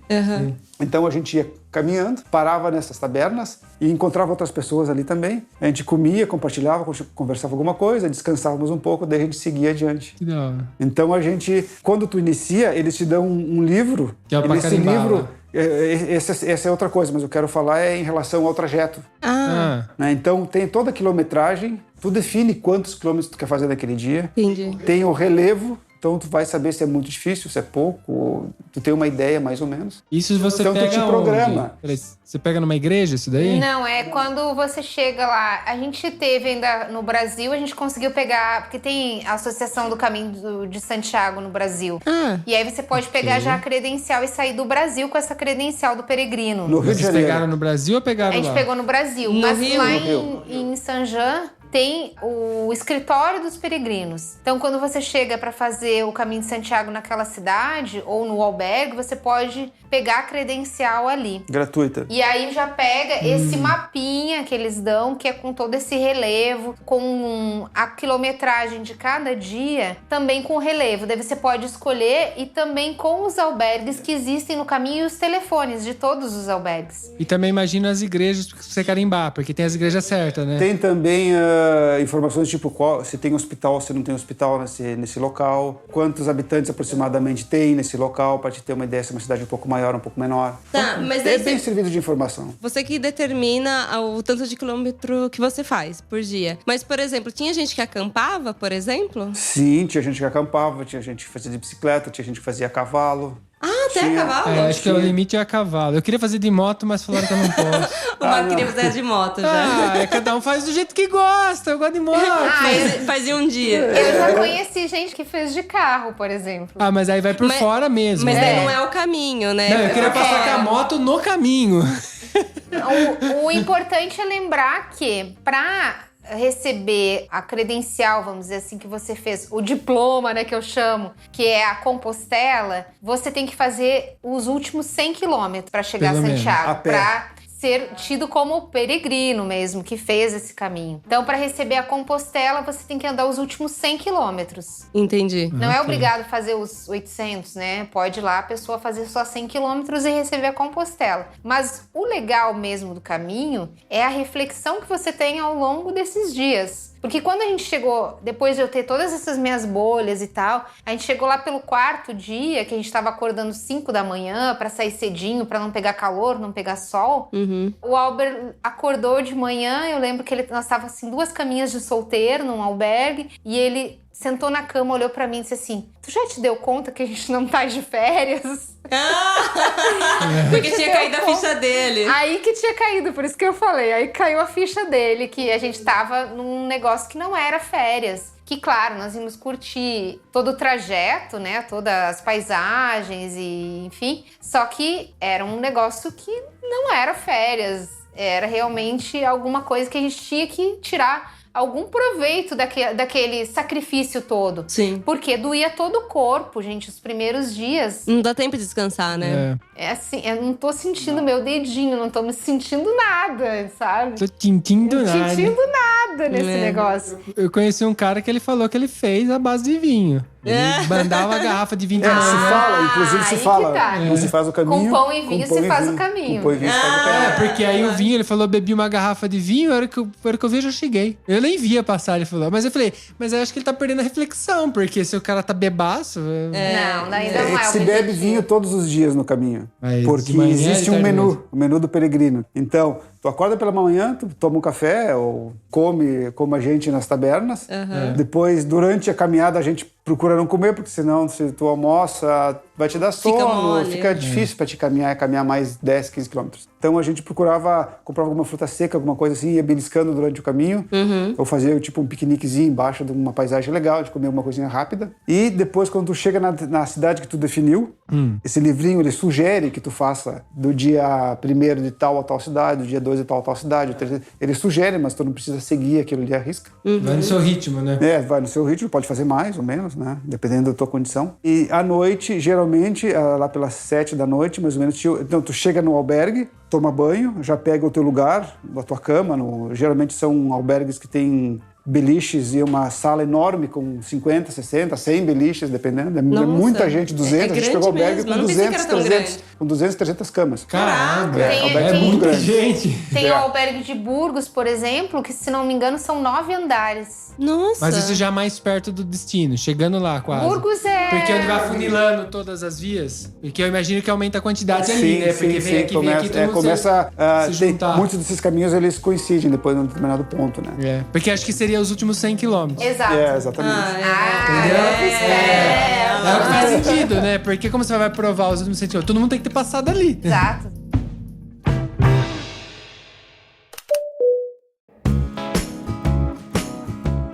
Então a gente ia caminhando, parava nessas tabernas e encontrava outras pessoas ali também. A gente comia, compartilhava, conversava alguma coisa, descansávamos um pouco, daí a gente seguia adiante. Que da hora. Então a gente, quando tu inicia, eles te dão um livro. Que é pra Nesse carimbar, livro, essa é outra coisa, mas eu quero falar em relação ao trajeto. Ah, Né? Então tem toda a quilometragem, tu define quantos quilômetros tu quer fazer naquele dia. Entendi. Tem o relevo, então tu vai saber se é muito difícil, se é pouco, tu tem uma ideia mais ou menos. isso você Então tu pega te onde? programa. Peraí, você pega numa igreja isso daí? Não, é quando você chega lá. A gente teve ainda no Brasil, a gente conseguiu pegar, porque tem a Associação do Caminho de Santiago no Brasil. Ah, E aí você pode pegar já a credencial e sair do Brasil com essa credencial do peregrino. No Rio de Vocês Janeiro. pegaram no Brasil ou A pegaram gente lá? pegou no Brasil, No mas Rio? lá No Rio. em Saint-Jean tem o escritório dos peregrinos. Então, quando você chega para fazer o Caminho de Santiago naquela cidade ou no albergue, você pode pegar a credencial ali. Gratuita. E aí já pega esse mapinha que eles dão, que é com todo esse relevo, com a quilometragem de cada dia, também com relevo. Daí você pode escolher e também com os albergues que existem no caminho e os telefones de todos os albergues. E também imagina as igrejas pra você carimbar, porque tem as igrejas certas, né? Tem também informações tipo se tem hospital ou se não tem hospital nesse local, quantos habitantes aproximadamente tem nesse local, para te ter uma ideia se é uma cidade um pouco maior ou um pouco menor. Tá, Então, mas é aí bem servido de informação. Você que determina o tanto de quilômetro que você faz por dia. Mas, por exemplo, tinha gente que acampava, por exemplo? Sim, tinha gente que acampava, tinha gente que fazia de bicicleta, tinha gente que fazia a cavalo. Ah, até a cavalo? Acho que o limite é a cavalo. Eu queria fazer de moto, mas falaram que eu não posso. O Marco queria fazer de moto já. Cada um faz do jeito que gosta. Eu gosto de moto. Fazia um dia. Eu já conheci gente que fez de carro, por exemplo. Mas aí vai por fora mesmo. Mas né? daí não é o caminho, né? Não, eu queria passar com a moto no caminho. O importante é lembrar que para receber a credencial, vamos dizer assim, que você fez, o diploma, né, que eu chamo, que é a Compostela, você tem que fazer os últimos 100 quilômetros para chegar Pelo a menos. Santiago, A pé. para ser tido como peregrino mesmo, que fez esse caminho. Então, para receber a Compostela, você tem que andar os últimos 100 quilômetros. Entendi. Não é obrigado a fazer os 800, né? Pode ir lá a pessoa fazer só 100 quilômetros e receber a Compostela. Mas o legal mesmo do caminho é a reflexão que você tem ao longo desses dias. Porque quando a gente chegou, depois de eu ter todas essas minhas bolhas e tal, a gente chegou lá pelo 4º dia, que a gente tava acordando 5 da manhã pra sair cedinho, pra não pegar calor, não pegar sol. O Albert acordou de manhã, eu lembro que nós tava assim 2 caminhas de solteiro num albergue, e ele sentou na cama, olhou pra mim e disse assim: tu já te deu conta que a gente não tá de férias? Porque tinha caído a ficha dele. Aí que tinha caído, por isso que eu falei. Aí caiu a ficha dele, que a gente tava num negócio que não era férias. Que, claro, nós íamos curtir todo o trajeto, né? Todas as paisagens e enfim. Só que era um negócio que não era férias. Era realmente alguma coisa que a gente tinha que tirar algum proveito daquele sacrifício todo. Sim. Porque doía todo o corpo, gente, os primeiros dias. Não dá tempo de descansar, né? É assim, eu não tô sentindo meu dedinho, não tô me sentindo nada, sabe? Tô tintindo Não nada. sentindo nada nesse negócio. Eu conheci um cara que ele falou que ele fez a base de vinho. Ele mandava a garrafa de vinho. Se fala, inclusive se aí que fala. tá. Você faz o caminho. Com pão e vinho se faz o vinho. caminho. Com pão e vinho se faz o caminho. Porque aí o vinho, ele falou, bebi uma garrafa de vinho, era que eu vi, eu já cheguei. Eu nem via passar, ele falou. Mas eu falei, mas eu acho que ele tá perdendo a reflexão, porque se o cara tá bebaço... Não, ainda não é que o se bebe objetivo. vinho todos os dias no caminho. Mas Porque de manhã existe ele um tá menu, mesmo. o menu do peregrino. Então, tu acorda pela manhã, tu toma um café ou come como a gente nas tabernas. Depois, durante a caminhada, a gente procura não comer, porque senão, se tu almoça, vai te dar sono, mole. fica difícil pra te caminhar mais 10, 15 quilômetros. Então, a gente comprava alguma fruta seca, alguma coisa assim, ia beliscando durante o caminho. Ou fazia tipo um piqueniquezinho embaixo de uma paisagem legal, de comer alguma coisinha rápida. E depois, quando tu chega na cidade que tu definiu, esse livrinho, ele sugere que tu faça do dia 1º de tal a tal cidade, do dia 2 de tal a tal cidade. O terceiro, ele sugere, mas tu não precisa seguir aquilo ali à risca. Vai no seu ritmo, né? Vai no seu ritmo, pode fazer mais ou menos, né? Dependendo da tua condição. E à noite, geralmente, lá pelas 7 da noite, mais ou menos, então tu chega no albergue, toma banho, já pega o teu lugar, a tua cama. Geralmente são albergues que têm beliches e uma sala enorme com 50, 60, 100 beliches, dependendo. É muita gente, 200. A gente grande pegou o albergue mesmo, com eu não pensei que 200, era tão 300, grande. com 200, 300 camas. Caramba, Tem- é tem- muita grande. gente. Tem o albergue de Burgos, por exemplo, que, se não me engano, são 9 andares. Nossa. Mas isso já mais perto do destino, chegando lá quase. Burgos é... Porque onde vai funilando todas as vias, porque eu imagino que aumenta a quantidade ali, Sim, né? Porque sim, vem aqui, todo mundo começa se tem, juntar. muitos desses caminhos eles coincidem depois de um determinado ponto, né? Porque acho que seria os últimos 100 quilômetros. Exato. Exatamente. É o que faz sentido, né? Porque como você vai provar os últimos 100 quilômetros? Todo mundo tem que ter passado ali. Exato.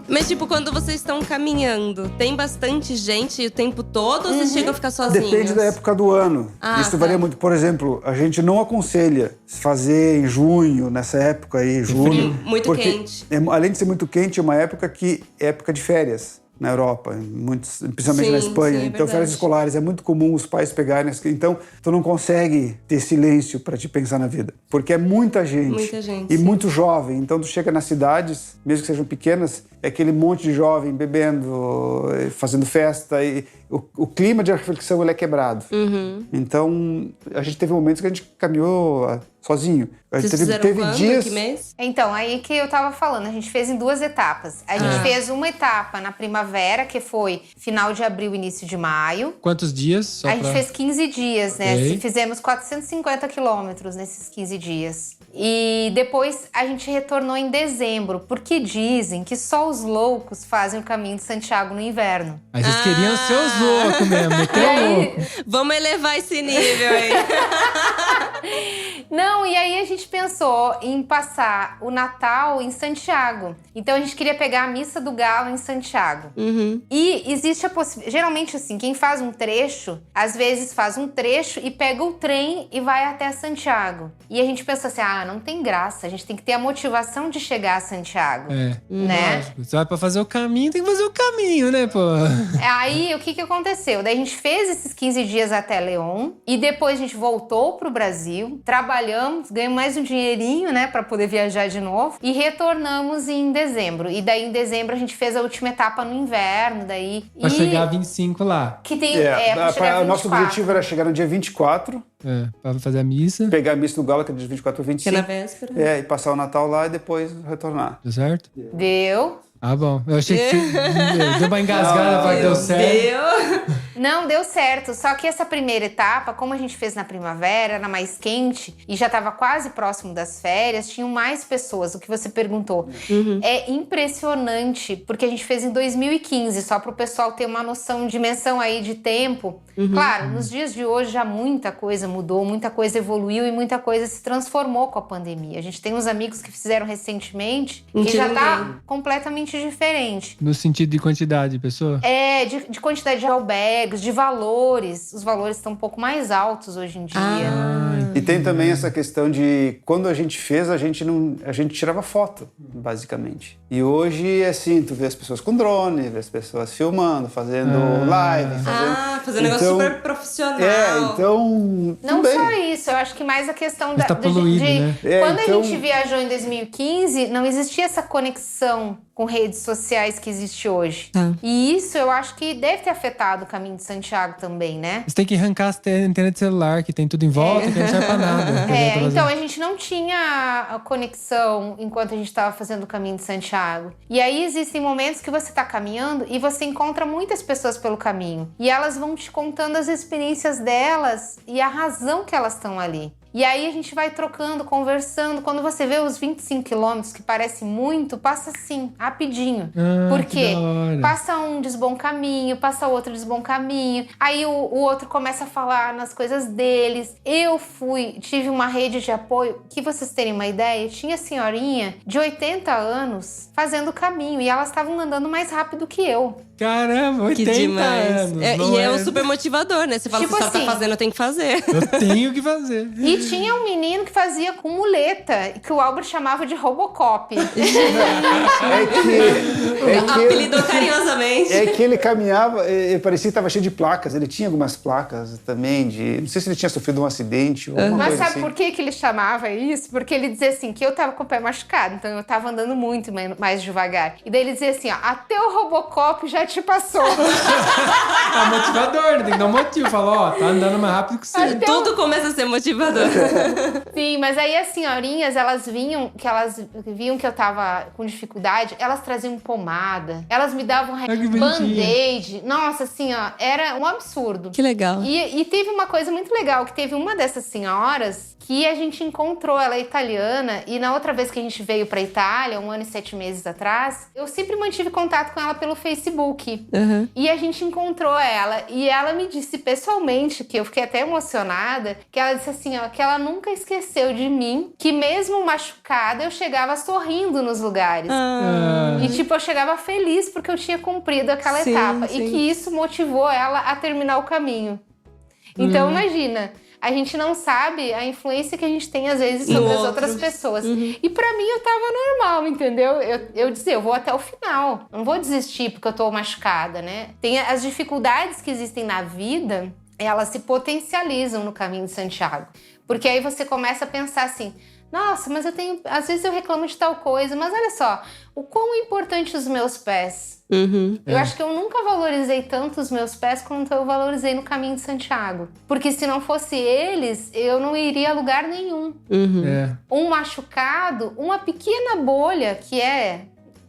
Mas, tipo, quando vocês estão caminhando, tem bastante gente o tempo todo ou vocês chegam a ficar sozinhos? Depende da época do ano. Ah, Isso tá. varia muito. Por exemplo, a gente não aconselha fazer em junho, nessa época aí, junho. Muito porque quente. Além de ser muito quente, é uma época que é época de férias na Europa, principalmente na Sim, Espanha. sim, é Então, verdade. férias escolares, é muito comum os pais pegarem. Então, tu não consegue ter silêncio para te pensar na vida. Porque é muita gente. Muita gente, E sim. muito jovem. Então, tu chega nas cidades, mesmo que sejam pequenas, é aquele monte de jovem bebendo, fazendo festa. E o clima de reflexão ele é quebrado. Então, a gente teve momentos que a gente caminhou sozinho. Vocês Teve fizeram quando? dias... Que mês? Então, aí que eu tava falando, a gente fez em 2 etapas. A gente fez uma etapa na primavera, que foi final de abril, início de maio. Quantos dias? Só A gente fez 15 dias, né? Ok. Fizemos 450 quilômetros nesses 15 dias. E depois a gente retornou em dezembro, porque dizem que só os loucos fazem o caminho de Santiago no inverno. Aí vocês queriam ser os loucos mesmo, meter o louco. Vamos elevar esse nível aí. Não, e aí a gente pensou em passar o Natal em Santiago. Então a gente queria pegar a Missa do Galo em Santiago. E existe a possibilidade... Geralmente, assim, quem faz um trecho, às vezes faz um trecho e pega o trem e vai até Santiago. E a gente pensou assim, não tem graça. A gente tem que ter a motivação de chegar a Santiago. É, né? lógico. Você vai pra fazer o caminho, tem que fazer o caminho, né, pô? Aí, o que aconteceu? Daí a gente fez esses 15 dias até León e depois a gente voltou pro Brasil, trabalhamos, ganhamos mais um dinheirinho, né, pra poder viajar de novo e retornamos em dezembro. E daí, em dezembro, a gente fez a última etapa no inverno, daí... Pra chegar a 25 lá. Que tem... pra chegar a 24. O nosso objetivo era chegar no dia 24, Pra fazer a missa. pegar a missa no Galo, que é dia 24 ou 25. Que é na véspera. E passar o Natal lá e depois retornar. Deu certo? Deu. Ah, bom. Eu achei que deu uma engasgada, mas deu certo. Não, deu certo. Só que essa primeira etapa, como a gente fez na primavera, era mais quente e já estava quase próximo das férias, tinham mais pessoas, o que você perguntou. É impressionante, porque a gente fez em 2015, só para o pessoal ter uma noção, dimensão aí de tempo. Claro, nos dias de hoje já muita coisa mudou, muita coisa evoluiu e muita coisa se transformou com a pandemia. A gente tem uns amigos que fizeram recentemente e já tá completamente diferente. No sentido de quantidade de pessoa? De quantidade de albergues, de valores. Os valores estão um pouco mais altos hoje em dia. E tem também essa questão de quando a gente fez, a gente tirava foto, basicamente. E hoje, assim, tu vê as pessoas com drone, vê as pessoas filmando, fazendo live, fazendo negócio super profissional. Então... Não também. só isso, eu acho que mais a questão Tá poluído, né? Quando a gente viajou em 2015, não existia essa conexão com redes sociais que existe hoje. E isso eu acho que deve ter afetado o caminho de Santiago também, né? Você tem que arrancar a antena de celular, que tem tudo em volta, que não serve pra nada. Então a gente não tinha a conexão enquanto a gente estava fazendo o caminho de Santiago. E aí existem momentos que você está caminhando e você encontra muitas pessoas pelo caminho. E elas vão te contando as experiências delas e a razão que elas estão ali. E aí a gente vai trocando, conversando. Quando você vê os 25 quilômetros, que parece muito, passa assim, rapidinho. Por quê? Passa um desbom caminho, passa outro desbom caminho. Aí o outro começa a falar nas coisas deles. Eu tive uma rede de apoio, que vocês terem uma ideia, tinha senhorinha de 80 anos fazendo o caminho. E elas estavam andando mais rápido que eu. Caramba, 80 Que demais. anos. E é um super motivador, né? Você fala, Tipo se você assim, tá fazendo, eu tenho que fazer. Eu tenho que fazer. E tinha um menino que fazia com muleta, que o Albert chamava de Robocop. Apelidou carinhosamente. É que ele caminhava, ele parecia que estava cheio de placas. Ele tinha algumas placas também não sei se ele tinha sofrido um acidente ou alguma Mas coisa sabe assim. por que ele chamava isso? Porque ele dizia assim, que eu tava com o pé machucado, então eu tava andando muito mais devagar. E daí ele dizia assim, ó, até o Robocop já te passou. É motivador, né? Tem que dar um motivo. Fala, tá andando mais rápido que você. Tudo começa a ser motivador. Sim, mas aí as senhorinhas, elas viam que eu tava com dificuldade, elas traziam pomada, elas me davam que band-aid. Nossa, assim, ó, era um absurdo. Que legal. E teve uma coisa muito legal, que teve uma dessas senhoras que a gente encontrou, ela é italiana, e na outra vez que a gente veio pra Itália, 1 ano e 7 meses atrás, eu sempre mantive contato com ela pelo Facebook. E a gente encontrou ela, e ela me disse pessoalmente, que eu fiquei até emocionada, que ela disse assim, ó, que ela nunca esqueceu de mim, que mesmo machucada, eu chegava sorrindo nos lugares. E tipo, eu chegava feliz porque eu tinha cumprido aquela etapa. Sim. E que isso motivou ela a terminar o caminho. Então, imagina, a gente não sabe a influência que a gente tem, às vezes, sobre as outras pessoas. E pra mim, eu tava normal, entendeu? Eu dizia, eu vou até o final. Não vou desistir porque eu tô machucada, né? Tem as dificuldades que existem na vida, elas se potencializam no caminho de Santiago. Porque aí você começa a pensar assim, Nossa, mas às vezes eu reclamo de tal coisa, mas olha só, o quão importante os meus pés. Eu acho que eu nunca valorizei tanto os meus pés quanto eu valorizei no caminho de Santiago. Porque se não fosse eles, eu não iria a lugar nenhum. Um machucado, uma pequena bolha que é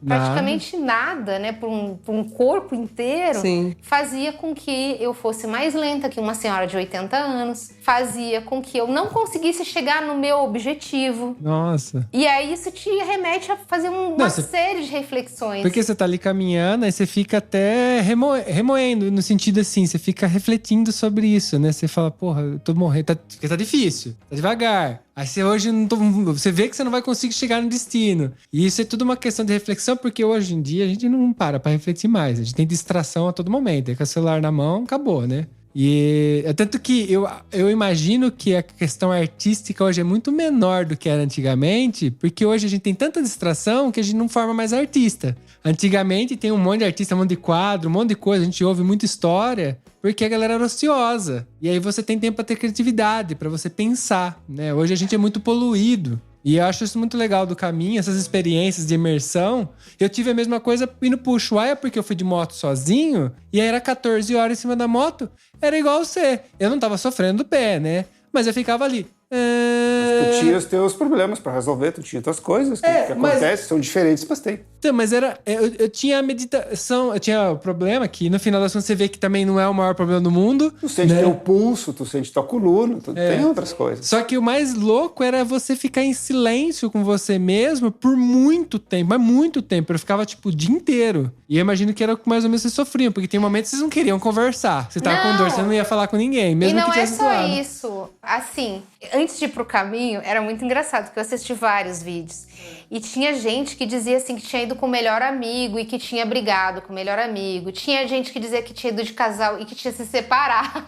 praticamente nada, né, para um corpo inteiro, fazia com que eu fosse mais lenta que uma senhora de 80 anos, fazia com que eu não conseguisse chegar no meu objetivo. Nossa. E aí isso te remete a fazer uma série de reflexões. Porque você tá ali caminhando, aí você fica até remoendo, no sentido assim, você fica refletindo sobre isso, né? Você fala, porra, eu tô morrendo, porque tá difícil, tá devagar. Aí você vê que você não vai conseguir chegar no destino. E isso é tudo uma questão de reflexão, porque hoje em dia a gente não para pra refletir mais. A gente tem distração a todo momento. Aí com o celular na mão, acabou, né? E tanto que eu imagino que a questão artística hoje é muito menor do que era antigamente, porque hoje a gente tem tanta distração que a gente não forma mais artista. Antigamente tem um monte de artista, um monte de quadro, um monte de coisa, a gente ouve muita história, porque a galera era ociosa. E aí você tem tempo pra ter criatividade, pra você pensar, né? Hoje a gente é muito poluído. E eu acho isso muito legal do caminho, essas experiências de imersão. Eu tive a mesma coisa indo pro Ushuaia, porque eu fui de moto sozinho, e aí era 14 horas em cima da moto. Era igual você. Eu não tava sofrendo do pé, né? Mas eu ficava ali. Tu tinha os teus problemas pra resolver, tu tinha tuas coisas que acontecem, são diferentes, mas tem. Então, mas eu tinha a meditação, eu tinha o problema que no final das contas você vê que também não é o maior problema do mundo. Tu sente teu pulso, tu sente tua coluna, tem outras coisas. Só que o mais louco era você ficar em silêncio com você mesmo por muito tempo, mas muito tempo. Eu ficava tipo o dia inteiro. E eu imagino que era o que mais ou menos vocês sofriam, porque tem momentos que vocês não queriam conversar. Você tava com dor, você não ia falar com ninguém, mesmo que tivesse. E não é só isso. Assim, antes de ir pro caminho, era muito engraçado, porque eu assisti vários vídeos. E tinha gente que dizia assim que tinha ido com o melhor amigo e que tinha brigado com o melhor amigo. Tinha gente que dizia que tinha ido de casal e que tinha se separado.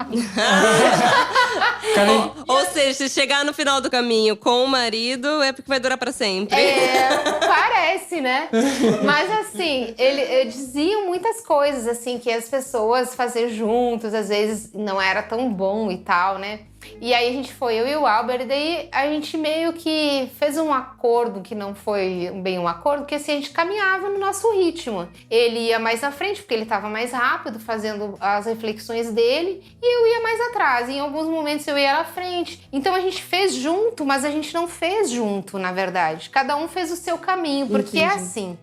Ou seja, se chegar no final do caminho com o marido, é porque vai durar pra sempre. Parece, né? Mas assim, diziam muitas coisas assim que as pessoas fazer juntos, às vezes não era tão bom e tal, né? E aí a gente foi, eu e o Albert, e daí a gente meio que fez um acordo que não foi bem um acordo, porque assim, a gente caminhava no nosso ritmo. Ele ia mais à frente, porque ele estava mais rápido, fazendo as reflexões dele, e eu ia mais atrás. Em alguns momentos eu ia à frente. Então a gente fez junto, mas a gente não fez junto, na verdade. Cada um fez o seu caminho, porque é assim.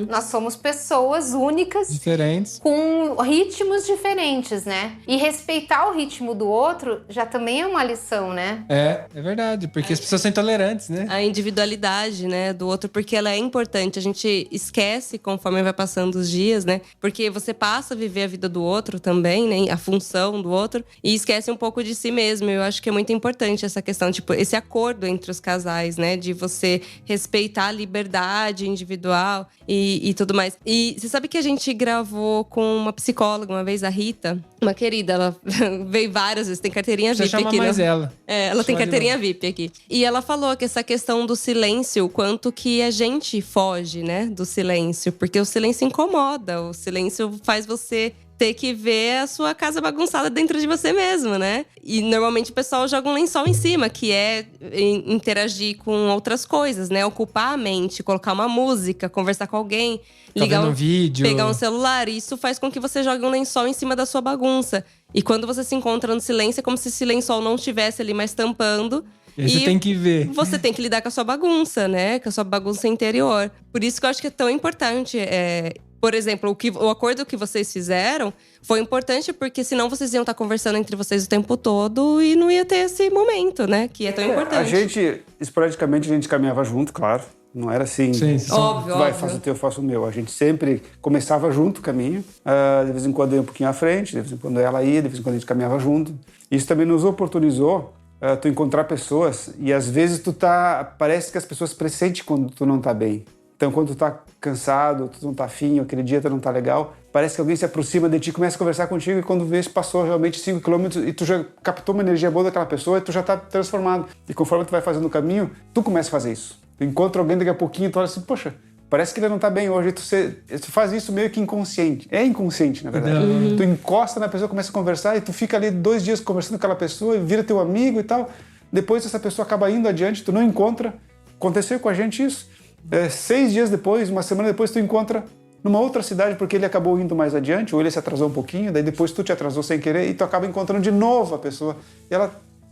Nós somos pessoas únicas, diferentes, com ritmos diferentes, né? E respeitar o ritmo do outro já também é uma lição, né? É verdade, porque as pessoas são intolerantes, né? A individualidade, né, do outro, porque ela é importante. A gente esquece conforme vai passando os dias, né? Porque você passa a viver a vida do outro também, né? A função do outro, e esquece um pouco de si mesmo. Eu acho que é muito importante essa questão, tipo, esse acordo entre os casais, né? De você respeitar a liberdade individual e tudo mais. E você sabe que a gente gravou com uma psicóloga uma vez, a Rita, uma querida, ela veio várias vezes, tem carteirinha VIP aqui. Mais ela. Ela tem carteirinha VIP aqui. E ela falou que essa questão do silêncio, quanto que a gente foge, né, do silêncio. Porque o silêncio incomoda, o silêncio faz você ter que ver a sua casa bagunçada dentro de você mesmo, né? E normalmente o pessoal joga um lençol em cima, que é interagir com outras coisas, né? Ocupar a mente, colocar uma música, conversar com alguém, ligar um vídeo, pegar um celular. E isso faz com que você jogue um lençol em cima da sua bagunça. E quando você se encontra no silêncio, é como se esse lençol não estivesse ali mais tampando. E você tem que ver. Você tem que lidar com a sua bagunça, né? Com a sua bagunça interior. Por isso que eu acho que é tão importante. Por exemplo, o acordo que vocês fizeram foi importante porque senão vocês iam estar conversando entre vocês o tempo todo e não ia ter esse momento, né? Que é tão importante. A gente, esporadicamente, a gente caminhava junto, claro. Não era assim, óbvio, vai, faça o teu, eu faço o meu. A gente sempre começava junto o caminho. De vez em quando eu ia um pouquinho à frente, de vez em quando ela ia, de vez em quando a gente caminhava junto. Isso também nos oportunizou tu encontrar pessoas e às vezes parece que as pessoas pressentem quando tu não tá bem. Então, quando tu tá cansado, tu não tá afim, aquele dia tu não tá legal, parece que alguém se aproxima de ti, começa a conversar contigo e quando vê, passou realmente 5 km e tu já captou uma energia boa daquela pessoa e tu já tá transformado. E conforme tu vai fazendo o caminho, tu começa a fazer isso. Tu encontra alguém daqui a pouquinho, tu olha assim, poxa, parece que ele não tá bem hoje. Tu faz isso meio que inconsciente. É inconsciente, na verdade. Tu encosta na pessoa, começa a conversar e tu fica ali 2 dias conversando com aquela pessoa e vira teu amigo e tal. Depois essa pessoa acaba indo adiante, tu não encontra. aconteceu com a gente isso. 6 dias depois, uma semana depois, tu encontra numa outra cidade, porque ele acabou indo mais adiante, ou ele se atrasou um pouquinho, daí depois tu te atrasou sem querer, e tu acaba encontrando de novo a pessoa. E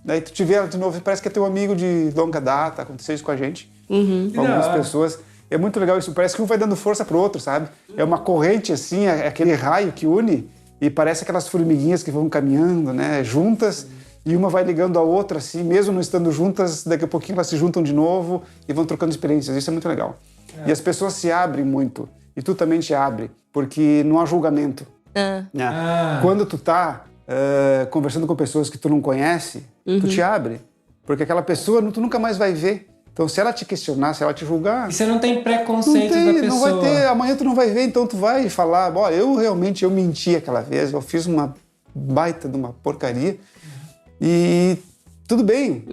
daí tu te vê ela de novo, parece que é teu amigo de longa data, aconteceu isso com a gente. Com algumas pessoas. É muito legal isso, parece que um vai dando força pro outro, sabe? É uma corrente assim, é aquele raio que une, e parece aquelas formiguinhas que vão caminhando, né, juntas, e uma vai ligando a outra, assim, mesmo não estando juntas, daqui a pouquinho elas se juntam de novo e vão trocando experiências. Isso é muito legal. E as pessoas se abrem muito. E tu também te abre, porque não há julgamento. Né? Quando tu tá conversando com pessoas que tu não conhece, tu te abre. Porque aquela pessoa tu nunca mais vai ver. Então, se ela te questionar, se ela te julgar... E você não tem preconceito da pessoa. Não vai ter, amanhã tu não vai ver, então tu vai falar, olha, eu menti aquela vez, eu fiz uma baita de uma porcaria. E tudo bem,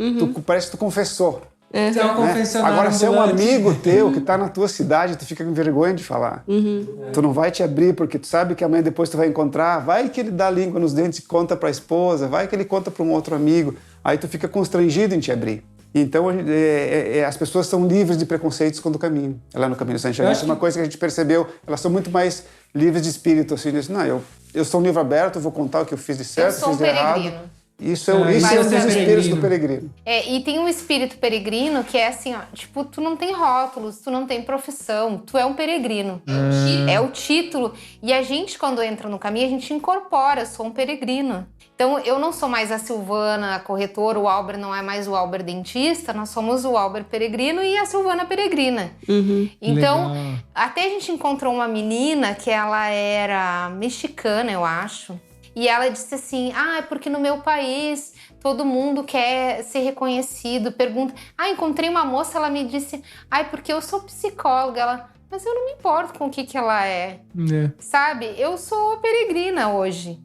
parece que tu confessou. Você é um confessionário Agora, se é um ambulante. amigo teu que tá na tua cidade, tu fica com vergonha de falar. Tu não vai te abrir, porque tu sabe que amanhã depois tu vai encontrar. Vai que ele dá a língua nos dentes e conta pra esposa. Vai que ele conta pra um outro amigo. Aí tu fica constrangido em te abrir. Então, as pessoas são livres de preconceitos quando caminham. Lá no Caminho de Santiago, isso é uma coisa que a gente percebeu. Elas são muito mais livres de espírito, assim. Não, eu sou um livro aberto, eu vou contar o que eu fiz de certo, sou fiz um de errado. peregrino. Isso é um dos espíritos do peregrino. E tem um espírito peregrino que é assim, ó, tipo, tu não tem rótulos, tu não tem profissão, tu é um peregrino. É o título. E a gente, quando entra no caminho, a gente incorpora, eu sou um peregrino. Então, eu não sou mais a Silvana, a corretora, o Albert não é mais o Albert dentista, nós somos o Albert peregrino e a Silvana peregrina. Então, Legal. até a gente encontrou uma menina que ela era mexicana, eu acho. E ela disse assim, é porque no meu país todo mundo quer ser reconhecido. Pergunta, encontrei uma moça, ela me disse, porque eu sou psicóloga. Ela, mas eu não me importo com o que ela é. Sabe? Eu sou peregrina hoje.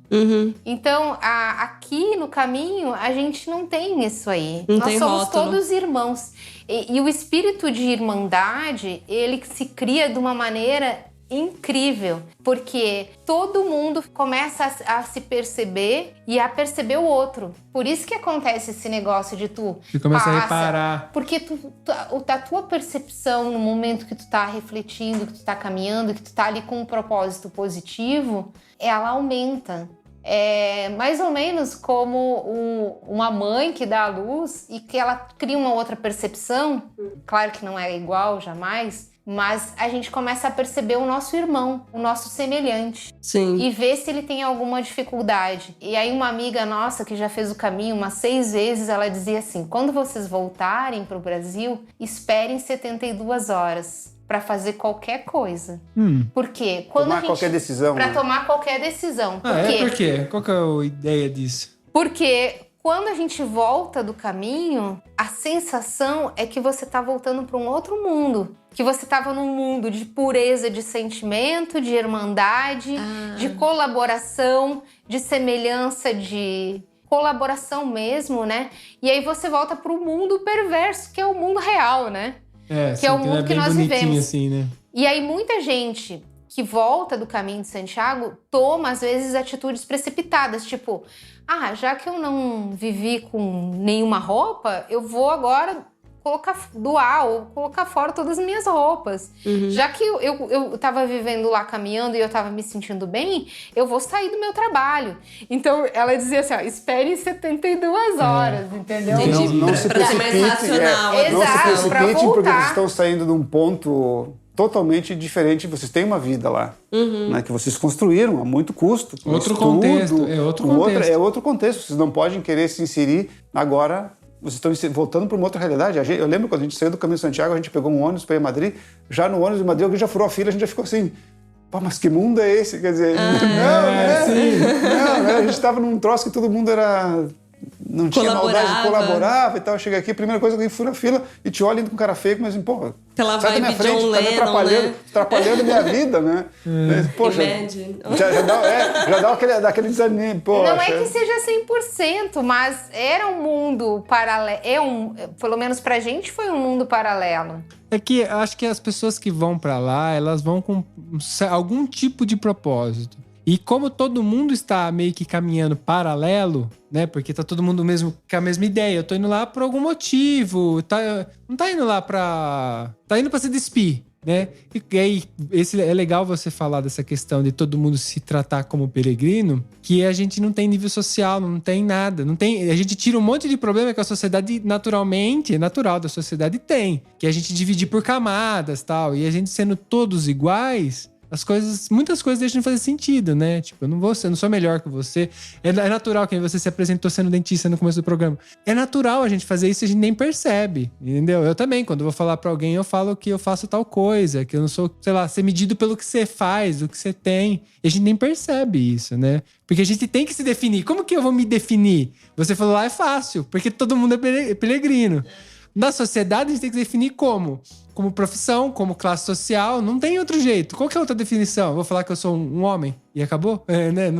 Então, aqui no caminho, a gente não tem isso aí. Nós somos todos irmãos. E o espírito de irmandade, ele se cria de uma maneira incrível, porque todo mundo começa a se perceber e a perceber o outro. Por isso que acontece esse negócio de tu começa a reparar. Porque a tua percepção no momento que tu tá refletindo, que tu tá caminhando, que tu tá ali com um propósito positivo, ela aumenta. É mais ou menos como uma mãe que dá à luz e que ela cria uma outra percepção. Claro que não é igual, jamais. Mas a gente começa a perceber o nosso irmão, o nosso semelhante. Sim. E ver se ele tem alguma dificuldade. E aí uma amiga nossa que já fez o caminho umas 6 vezes, ela dizia assim, quando vocês voltarem para o Brasil, esperem 72 horas para fazer qualquer coisa. Por quê? Tomar qualquer decisão. Para tomar qualquer decisão. Por quê? Por quê? Qual que é a ideia disso? Porque quando a gente volta do caminho, a sensação é que você tá voltando para um outro mundo. Que você estava num mundo de pureza de sentimento, de irmandade, de colaboração, de semelhança, de colaboração mesmo, né? E aí você volta para o mundo perverso, que é o mundo real, né? Que é o mundo que nós vivemos. Assim, né? E aí muita gente que volta do caminho de Santiago toma, às vezes, atitudes precipitadas, tipo, já que eu não vivi com nenhuma roupa, eu vou agora doar ou colocar fora todas as minhas roupas. Já que eu tava vivendo lá caminhando e eu tava me sentindo bem, eu vou sair do meu trabalho. Então, ela dizia assim, espere 72 horas, entendeu? Não se Pra ser mais precipite. racional. Não se Exato, pra precipitem porque voltar. vocês estão saindo de um ponto totalmente diferente. Vocês têm uma vida lá, né, que vocês construíram a muito custo. com Outro estudo, contexto, é outro com contexto. É outro contexto. Vocês não podem querer se inserir agora. Vocês estão voltando para uma outra realidade. Eu lembro quando a gente saiu do Caminho de Santiago, a gente pegou um ônibus para ir a Madrid. Já no ônibus de Madrid, alguém já furou a fila, a gente já ficou assim... Pô, mas que mundo é esse? Quer dizer, a gente estava num troço que todo mundo era... Não tinha maldade, colaborava e tal. Chega aqui, a primeira coisa, alguém fura a fila e te olha indo com cara feio, mas, pô, Aquela sai da minha vibe frente, John tá me Lennon, né? atrapalhando a minha vida, né? Poxa, Imagine. já dá aquele desânimo, poxa. Não é que seja 100%, mas era um mundo paralelo. Pelo menos pra gente foi um mundo paralelo. É que eu acho que as pessoas que vão pra lá, elas vão com algum tipo de propósito. E como todo mundo está meio que caminhando paralelo, né? Porque tá todo mundo mesmo com a mesma ideia. Eu tô indo lá por algum motivo. Não tá indo lá pra... Tá indo pra se despir, né? E aí, é legal você falar dessa questão de todo mundo se tratar como peregrino, que a gente não tem nível social, não tem nada. A gente tira um monte de problema que a sociedade naturalmente, é natural da sociedade tem. Que a gente dividir por camadas e tal. E a gente sendo todos iguais... muitas coisas deixam de fazer sentido, né? Tipo, eu não sou melhor que você. É natural que você se apresentou sendo dentista no começo do programa. É natural a gente fazer isso e a gente nem percebe, entendeu? Eu também, quando eu vou falar pra alguém, eu falo que eu faço tal coisa, que eu não sou, sei lá, ser medido pelo que você faz, o que você tem. E a gente nem percebe isso, né? Porque a gente tem que se definir. Como que eu vou me definir? Você falou lá, é fácil, porque todo mundo é peregrino. Na sociedade, a gente tem que definir como? Como profissão, como classe social, não tem outro jeito. Qual que é a outra definição? Eu vou falar que eu sou um homem e acabou? Né?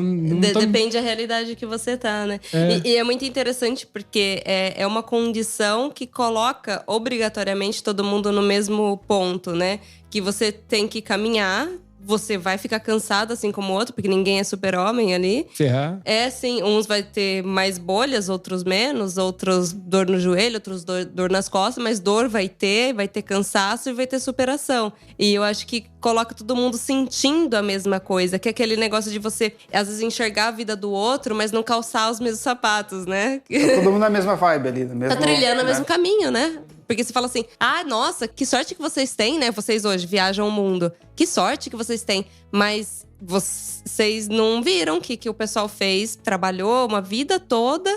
Depende da realidade que você tá, né? E é muito interessante porque é uma condição que coloca obrigatoriamente todo mundo no mesmo ponto, né? Que você tem que caminhar. Você vai ficar cansado, assim como o outro, porque ninguém é super-homem ali. Ferrar. Sim, uns vai ter mais bolhas, outros menos, outros dor no joelho, outros dor nas costas, mas dor vai ter cansaço e vai ter superação. E eu acho que coloca todo mundo sentindo a mesma coisa, que é aquele negócio de você, às vezes, enxergar a vida do outro, mas não calçar os mesmos sapatos, né? Tá todo mundo na mesma vibe ali, no mesmo, tá trilhando né? o mesmo caminho, né? Porque você fala assim, nossa, que sorte que vocês têm, né? Vocês hoje viajam o mundo. Que sorte que vocês têm. Mas vocês não viram o que o pessoal fez. Trabalhou uma vida toda,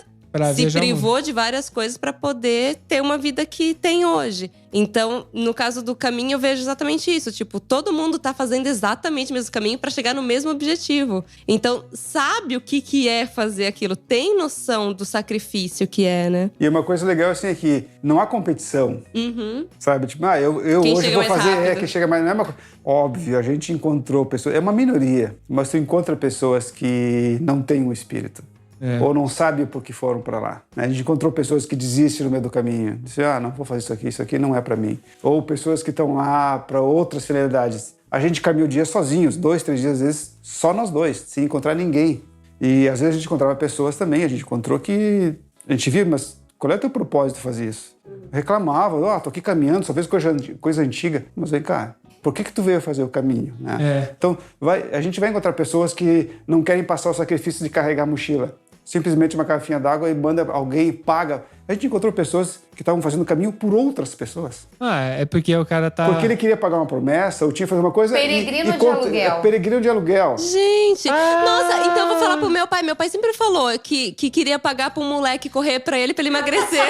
se privou de várias coisas para poder ter uma vida que tem hoje. Então, no caso do caminho, eu vejo exatamente isso. Tipo, todo mundo tá fazendo exatamente o mesmo caminho para chegar no mesmo objetivo. Então, sabe o que é fazer aquilo. Tem noção do sacrifício que é, né? E uma coisa legal, assim, é que não há competição. Sabe? Tipo, eu quem hoje vou fazer… rápido. Quem chega mais… Não é uma, óbvio, a gente encontrou pessoas… É uma minoria, mas tu encontra pessoas que não têm um espírito. Ou não sabem por que foram para lá. A gente encontrou pessoas que desistem no meio do caminho. Dizem, não vou fazer isso aqui não é para mim. Ou pessoas que estão lá para outras finalidades. A gente caminhou dias sozinhos, 2, 3 dias, às vezes, só nós dois, sem encontrar ninguém. E às vezes a gente encontrava pessoas também, a gente encontrou que… A gente via, mas qual é o teu propósito de fazer isso? Reclamava, tô aqui caminhando, só fez coisa antiga. Mas vem cá, por que tu veio fazer o caminho? Né? Então, a gente vai encontrar pessoas que não querem passar o sacrifício de carregar a mochila. Simplesmente uma garrafinha d'água e manda alguém e paga. A gente encontrou pessoas que estavam fazendo o caminho por outras pessoas. É porque o cara tá… Porque ele queria pagar uma promessa, ou tinha que fazer uma coisa… Peregrino de aluguel. Peregrino de aluguel. Gente, nossa, então eu vou falar pro meu pai. Meu pai sempre falou que queria pagar pro moleque correr pra ele emagrecer.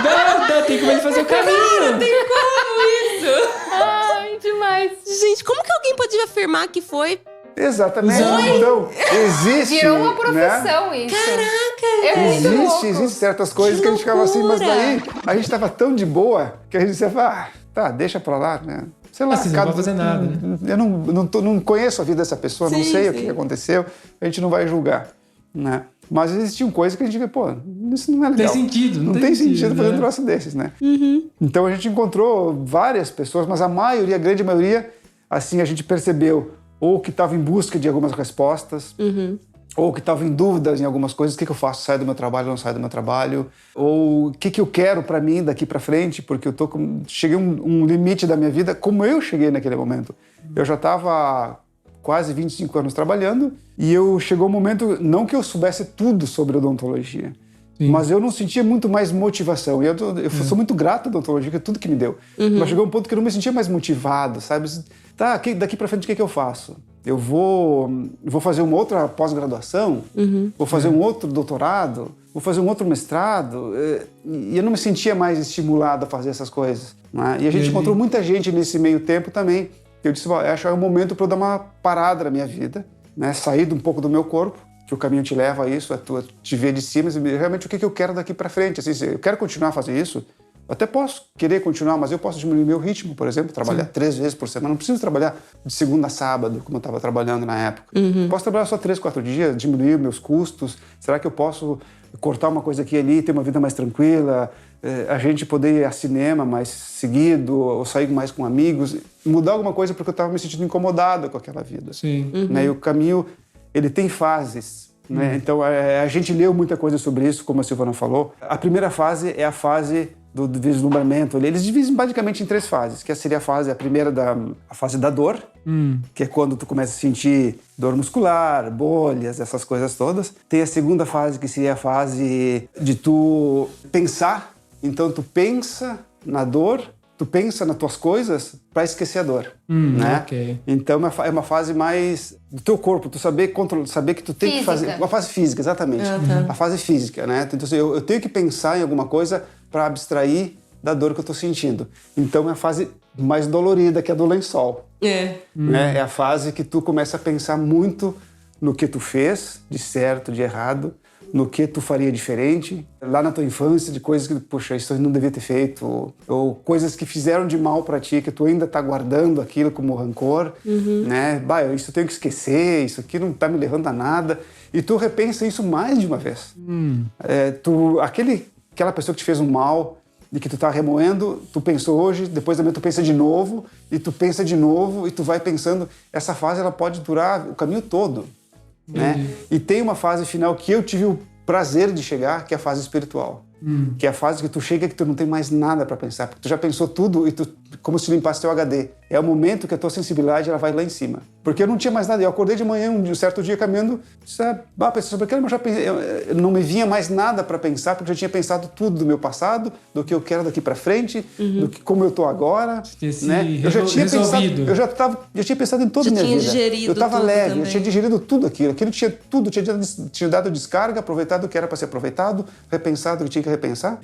Não, tem como ele fazer o caminho. Não tem como isso. Ai, demais. Gente, como que alguém pode afirmar que foi… Exatamente. Então, existe… Virou uma profissão, né? isso. Caraca! É muito louco. Existem certas coisas que a gente ficava assim, mas daí a gente estava tão de boa que a gente dizia, deixa pra lá, né? Sei lá, Você não vai fazer nada, né? Eu não conheço a vida dessa pessoa, não sei o que aconteceu, a gente não vai julgar, né? Mas existiam coisas que a gente vê, isso não é legal. Tem sentido, não tem sentido fazer né? um troço desses, né? Então a gente encontrou várias pessoas, mas a grande maioria, assim, a gente percebeu ou que estava em busca de algumas respostas, ou que estava em dúvidas em algumas coisas. O que eu faço? Saio do meu trabalho ou não saio do meu trabalho? Ou o que eu quero para mim daqui para frente? Porque eu cheguei a um limite da minha vida, como eu cheguei naquele momento. Eu já estava quase 25 anos trabalhando e chegou um momento, não que eu soubesse tudo sobre odontologia, mas eu não sentia muito mais motivação. E eu sou muito grato à odontologia, que é tudo que me deu. Mas chegou um ponto que eu não me sentia mais motivado, sabe? Daqui pra frente o que eu faço? Eu vou fazer uma outra pós-graduação? Vou fazer um outro doutorado? Vou fazer um outro mestrado? E eu não me sentia mais estimulado a fazer essas coisas. Né? E a gente encontrou muita gente nesse meio tempo também. Eu disse, acho que é o momento para eu dar uma parada na minha vida, né? Sair um pouco do meu corpo, que o caminho te leva a isso, a te ver de cima, e realmente o que eu quero daqui para frente. Assim, eu quero continuar a fazer isso, até posso querer continuar, mas eu posso diminuir meu ritmo, por exemplo, trabalhar 3 vezes por semana. Não preciso trabalhar de segunda a sábado, como eu estava trabalhando na época. Posso trabalhar só 3, 4 dias, diminuir meus custos. Será que eu posso cortar uma coisa aqui e ali, ter uma vida mais tranquila? A gente poder ir ao cinema mais seguido, ou sair mais com amigos, mudar alguma coisa porque eu estava me sentindo incomodado com aquela vida. Sim. Né? E o caminho, ele tem fases. Né? Então, a gente leu muita coisa sobre isso, como a Silvana falou. A primeira fase é a fase do vislumbramento. Eles dividem basicamente em 3 fases, que seria a primeira a fase da dor, que é quando tu começa a sentir dor muscular, bolhas, essas coisas todas. Tem a segunda fase, que seria a fase de tu pensar. Então, tu pensa na dor, tu pensa nas tuas coisas para esquecer a dor, né? Okay. Então, é uma fase mais do teu corpo, tu saber que tu tem que fazer... Uma fase física, exatamente. A fase física, né? Então, eu tenho que pensar em alguma coisa para abstrair da dor que eu tô sentindo. Então, é a fase mais dolorida, que é do lençol. Né? É a fase que tu começa a pensar muito no que tu fez, de certo, de errado, no que tu faria diferente, lá na tua infância, de coisas que, poxa, isso eu não devia ter feito, ou coisas que fizeram de mal pra ti, que tu ainda tá guardando aquilo como rancor, né? Bah, isso eu tenho que esquecer, isso aqui não tá me levando a nada. E tu repensa isso mais de uma vez. Aquela pessoa que te fez um mal, de que tu tá remoendo, tu pensou hoje, depois também tu pensa de novo, e tu pensa de novo, e tu vai pensando. Essa fase, ela pode durar o caminho todo. Né? E tem uma fase final que eu tive o prazer de chegar, que é a fase espiritual. Que é a fase que tu chega que tu não tem mais nada para pensar, porque tu já pensou tudo e tu, como se limpasse teu HD. É o momento que a tua sensibilidade ela vai lá em cima. Porque eu não tinha mais nada. Eu acordei de manhã, um certo dia caminhando, pensei sobre aquilo, mas eu não me vinha mais nada para pensar, porque eu já tinha pensado tudo do meu passado, do que eu quero daqui para frente, do que como eu tô agora. Né? Eu já tinha pensado, eu tinha pensado em toda a minha vida. Digerido eu estava leve, também. eu tinha digerido tudo aquilo. Aquilo tinha tudo, tinha dado descarga, aproveitado o que era para ser aproveitado, repensado o que tinha que repensar.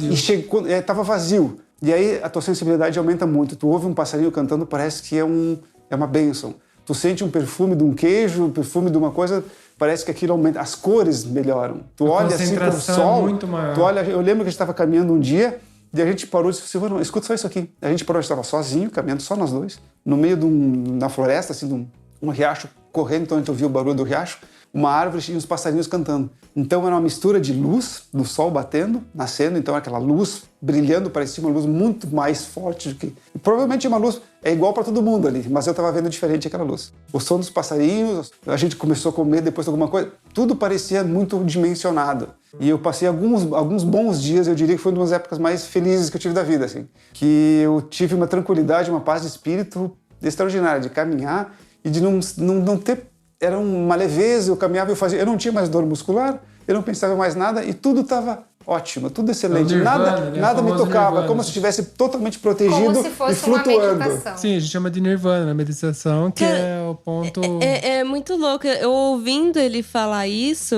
E chegou, estava vazio. E aí a tua sensibilidade aumenta muito. Tu ouve um passarinho cantando, parece que é uma bênção. Tu sente um perfume de um queijo, um perfume de uma coisa, parece que aquilo aumenta. As cores melhoram. Tu olha assim pro sol. É muito maior. Tu olha, eu lembro que a gente estava caminhando um dia e a gente parou e disse, Silvana, escuta só isso aqui. A gente parou, a gente estava sozinho, caminhando só nós dois, no meio na floresta, assim, de um riacho correndo, então a gente ouvia o barulho do riacho, uma árvore e uns passarinhos cantando. Então era uma mistura de luz, do sol batendo, nascendo, então aquela luz brilhando, parecia uma luz muito mais forte do que... Provavelmente uma luz é igual para todo mundo ali, mas eu estava vendo diferente aquela luz. O som dos passarinhos, a gente começou a comer depois de alguma coisa, tudo parecia muito dimensionado. E eu passei alguns bons dias, eu diria que foi uma das épocas mais felizes que eu tive da vida, assim. Que eu tive uma tranquilidade, uma paz de espírito extraordinária, de caminhar e de não ter... Era uma leveza, eu caminhava, eu não tinha mais dor muscular, eu não pensava mais nada e tudo estava ótimo, tudo excelente. Nirvana, nada me tocava, nirvana. Como se estivesse totalmente protegido Como se fosse e flutuando. uma meditação. Sim, a gente chama de nirvana na meditação, que é o ponto... É muito louco. Eu ouvindo ele falar isso,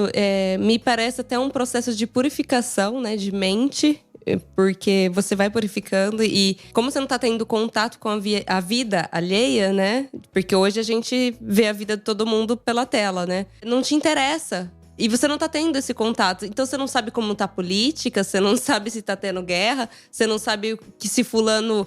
me parece até um processo de purificação, né, de mente. Porque você vai purificando e como você não tá tendo contato com a vida alheia, né? Porque hoje a gente vê a vida de todo mundo pela tela, né? Não te interessa. E você não tá tendo esse contato. Então você não sabe como tá a política, você não sabe se tá tendo guerra, você não sabe que se fulano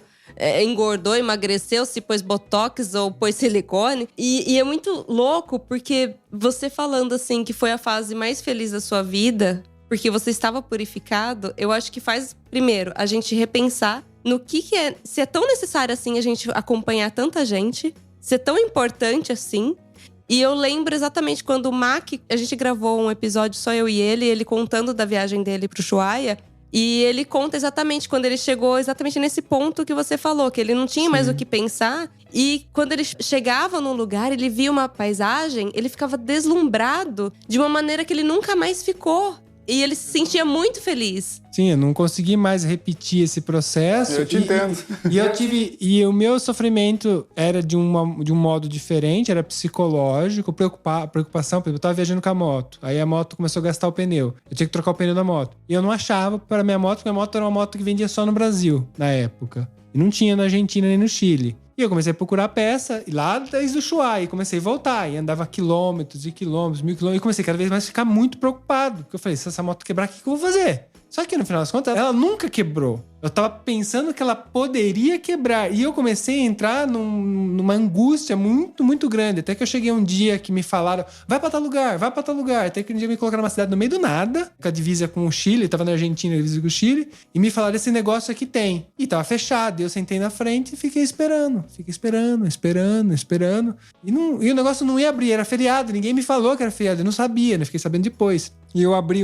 engordou, emagreceu, se pôs botox ou pôs silicone. E é muito louco porque você falando assim que foi a fase mais feliz da sua vida... Porque você estava purificado, eu acho que faz, primeiro, a gente repensar no que é... Se é tão necessário assim a gente acompanhar tanta gente, se é tão importante assim. E eu lembro exatamente quando o Mac... A gente gravou um episódio, só eu e ele contando da viagem dele pro Ushuaia. E ele conta exatamente quando ele chegou exatamente nesse ponto que você falou, que ele não tinha mais o que pensar. E quando ele chegava num lugar, ele via uma paisagem, ele ficava deslumbrado de uma maneira que ele nunca mais ficou. E ele se sentia muito feliz. Sim, eu não consegui mais repetir esse processo. Eu te entendo. E o meu sofrimento era de um modo diferente, era psicológico, preocupação. Por exemplo, eu tava viajando com a moto. Aí a moto começou a gastar o pneu. Eu tinha que trocar o pneu da moto. E eu não achava para minha moto, porque a moto era uma moto que vendia só no Brasil, na época. E não tinha na Argentina nem no Chile. E eu comecei a procurar peça, e lá desde o Ushuaia, e comecei a voltar, e andava quilômetros e quilômetros, 1000 quilômetros, e comecei cada vez mais a ficar muito preocupado, porque eu falei, se essa moto quebrar, o que eu vou fazer? Só que no final das contas, ela nunca quebrou. Eu tava pensando que ela poderia quebrar. E eu comecei a entrar numa angústia muito, muito grande. Até que eu cheguei um dia que me falaram, vai pra tal lugar, vai pra tal lugar. Até que um dia me colocaram numa cidade no meio do nada, com a divisa com o Chile, tava na Argentina, a divisa com o Chile, e me falaram, esse negócio aqui tem. E tava fechado. E eu sentei na frente e fiquei esperando. E o negócio não ia abrir, era feriado. Ninguém me falou que era feriado, eu não sabia, né? Fiquei sabendo depois. E eu abri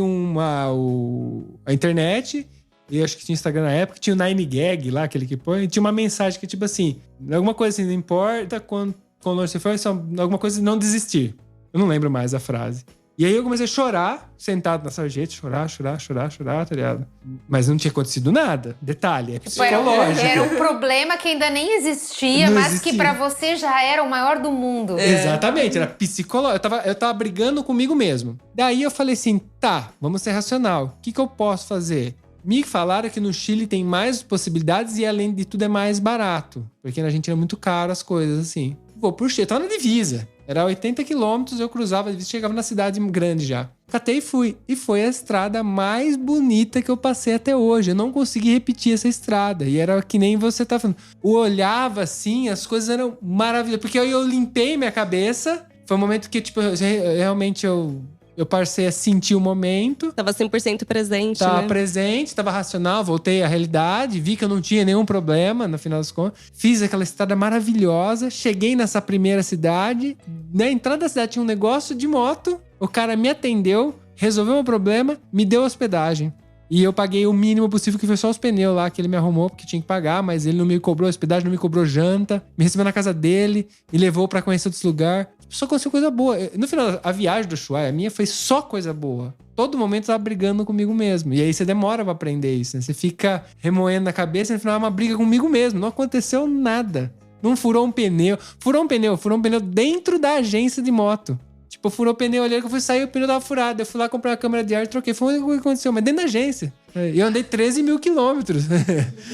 a internet... E eu acho que tinha Instagram na época, tinha o 9gag lá, aquele que põe, tinha uma mensagem que tipo assim, alguma coisa assim, não importa quando longe você for, só alguma coisa de não desistir. Eu não lembro mais a frase. E aí eu comecei a chorar, sentado na sarjeta, chorar, tá ligado? Mas não tinha acontecido nada. Detalhe, é psicológico. Era um problema que ainda nem existia, Não mas existia. que pra você já era o maior do mundo. Exatamente, era psicológico. Eu tava brigando comigo mesmo. Daí eu falei assim, tá, vamos ser racional. O que eu posso fazer? Me falaram que no Chile tem mais possibilidades e, além de tudo, é mais barato. Porque na Argentina é muito caro as coisas, assim. Vou pro Chile, tava na divisa. Era 80 quilômetros, eu cruzava a divisa, chegava na cidade grande já. Catei e fui. E foi a estrada mais bonita que eu passei até hoje. Eu não consegui repetir essa estrada. E era que nem você tá falando. Eu olhava assim, as coisas eram maravilhosas. Porque aí eu limpei minha cabeça. Foi um momento que, tipo, realmente eu passei a sentir o momento. Tava 100% presente, Tava né? presente, tava racional, voltei à realidade, vi que eu não tinha nenhum problema, no final das contas. Fiz aquela estrada maravilhosa, cheguei nessa primeira cidade. Na entrada da cidade tinha um negócio de moto, o cara me atendeu, resolveu o problema, me deu hospedagem. E eu paguei o mínimo possível, que foi só os pneus lá que ele me arrumou, porque tinha que pagar, mas ele não me cobrou hospedagem, não me cobrou janta, me recebeu na casa dele, me levou pra conhecer outros lugares. Só aconteceu coisa boa. No final, a viagem do Ushuaia, a minha, foi só coisa boa. Todo momento eu tava brigando comigo mesmo. E aí você demora pra aprender isso, né? Você fica remoendo na cabeça e no final é uma briga comigo mesmo. Não aconteceu nada. Não furou um pneu. Furou um pneu dentro da agência de moto. Tipo, furou o pneu ali, que eu fui sair, o pneu tava furado. Eu fui lá comprar uma câmera de ar e troquei. Foi o que aconteceu, mas dentro da agência. Eu andei 13 mil quilômetros.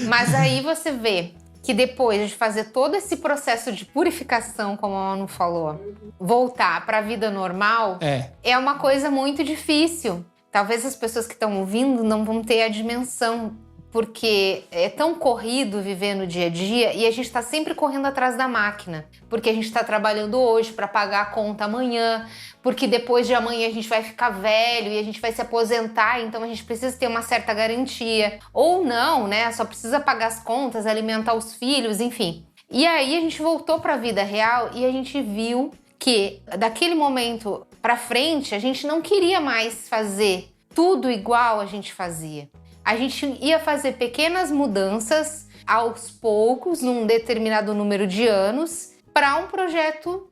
Mas aí você vê que depois de fazer todo esse processo de purificação, como a Manu falou, voltar para a vida normal é uma coisa muito difícil. Talvez as pessoas que estão ouvindo não vão ter a dimensão, porque é tão corrido viver no dia a dia e a gente está sempre correndo atrás da máquina, porque a gente está trabalhando hoje para pagar a conta amanhã, porque depois de amanhã a gente vai ficar velho e a gente vai se aposentar, então a gente precisa ter uma certa garantia. Ou não, né? Só precisa pagar as contas, alimentar os filhos, enfim. E aí a gente voltou para a vida real e a gente viu que daquele momento para frente a gente não queria mais fazer tudo igual a gente fazia. A gente ia fazer pequenas mudanças aos poucos, num determinado número de anos, para um projeto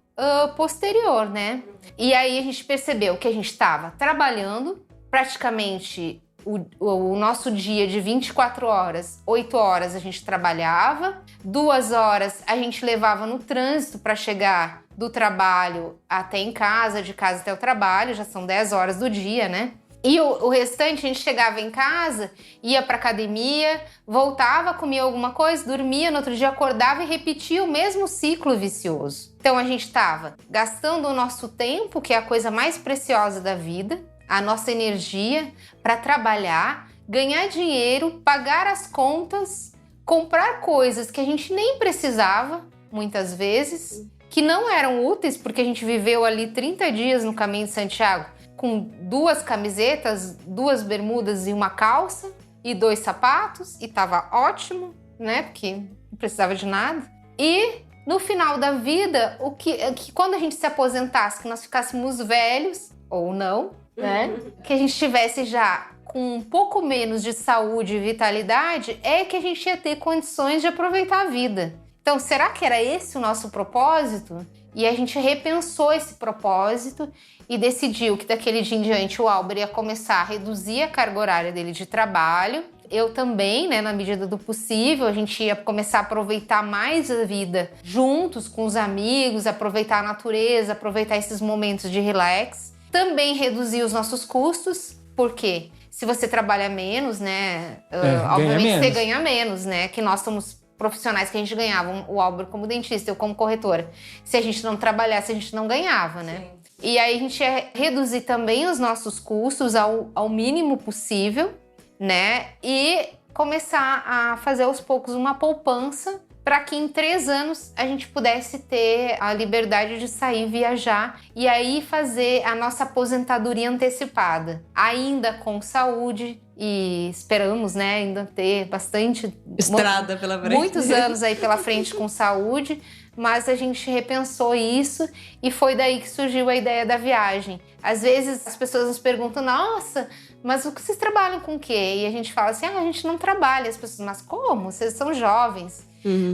posterior, né? E aí a gente percebeu que a gente estava trabalhando praticamente o nosso dia de 24 horas, 8 horas a gente trabalhava, 2 horas a gente levava no trânsito para chegar do trabalho até em casa, de casa até o trabalho, já são 10 horas do dia, né? E o restante, a gente chegava em casa, ia pra academia, voltava, comia alguma coisa, dormia, no outro dia acordava e repetia o mesmo ciclo vicioso. Então a gente estava gastando o nosso tempo, que é a coisa mais preciosa da vida, a nossa energia, para trabalhar, ganhar dinheiro, pagar as contas, comprar coisas que a gente nem precisava, muitas vezes, que não eram úteis, porque a gente viveu ali 30 dias no Caminho de Santiago, com 2 camisetas, 2 bermudas e uma calça e 2 sapatos, e tava ótimo, né? Porque não precisava de nada. E no final da vida, que quando a gente se aposentasse, que nós ficássemos velhos, ou não, né? Que a gente estivesse já com um pouco menos de saúde e vitalidade, é que a gente ia ter condições de aproveitar a vida. Então, será que era esse o nosso propósito? E a gente repensou esse propósito e decidiu que daquele dia em diante o Álvaro ia começar a reduzir a carga horária dele de trabalho. Eu também, né, na medida do possível, a gente ia começar a aproveitar mais a vida juntos com os amigos, aproveitar a natureza, aproveitar esses momentos de relax. Também reduzir os nossos custos, porque se você trabalha menos, né, obviamente você ganha menos, né, que nós somos profissionais que a gente ganhava, o Álvaro como dentista, eu como corretora. Se a gente não trabalhasse, a gente não ganhava, né? Sim. E aí a gente ia reduzir também os nossos custos ao mínimo possível, né? E começar a fazer aos poucos uma poupança para que em 3 anos a gente pudesse ter a liberdade de sair, viajar e aí fazer a nossa aposentadoria antecipada, ainda com saúde e esperamos, né, ainda ter bastante Estrada pela frente. muitos anos aí pela frente com saúde, mas a gente repensou isso e foi daí que surgiu a ideia da viagem. Às vezes as pessoas nos perguntam, nossa, mas o que vocês trabalham com o quê? E a gente fala assim, a gente não trabalha. As pessoas, mas como? Vocês são jovens.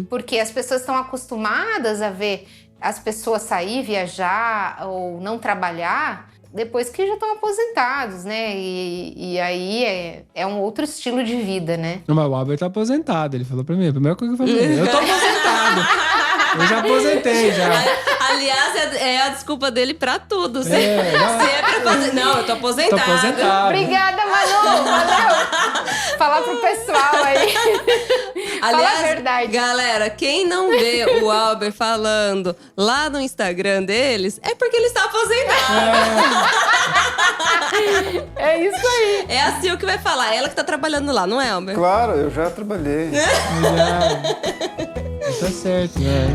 Porque as pessoas estão acostumadas a ver as pessoas sair, viajar ou não trabalhar depois que já estão aposentados, né? E aí é um outro estilo de vida, né? Mas o Albert tá aposentado, ele falou pra mim. A primeira coisa que eu falei, eu tô aposentado. Eu já aposentei, já. Aliás, é a desculpa dele pra tudo. Não. Não, eu tô aposentado. Tô aposentado. Obrigada, Manu! Valeu! Falar pro pessoal aí. Fala a verdade. Galera, quem não vê o Albert falando lá no Instagram deles, é porque ele está aposentado. É isso aí. É a Sil que vai falar, ela que tá trabalhando lá, não é, Albert? Claro, eu já trabalhei. Tá certo, né?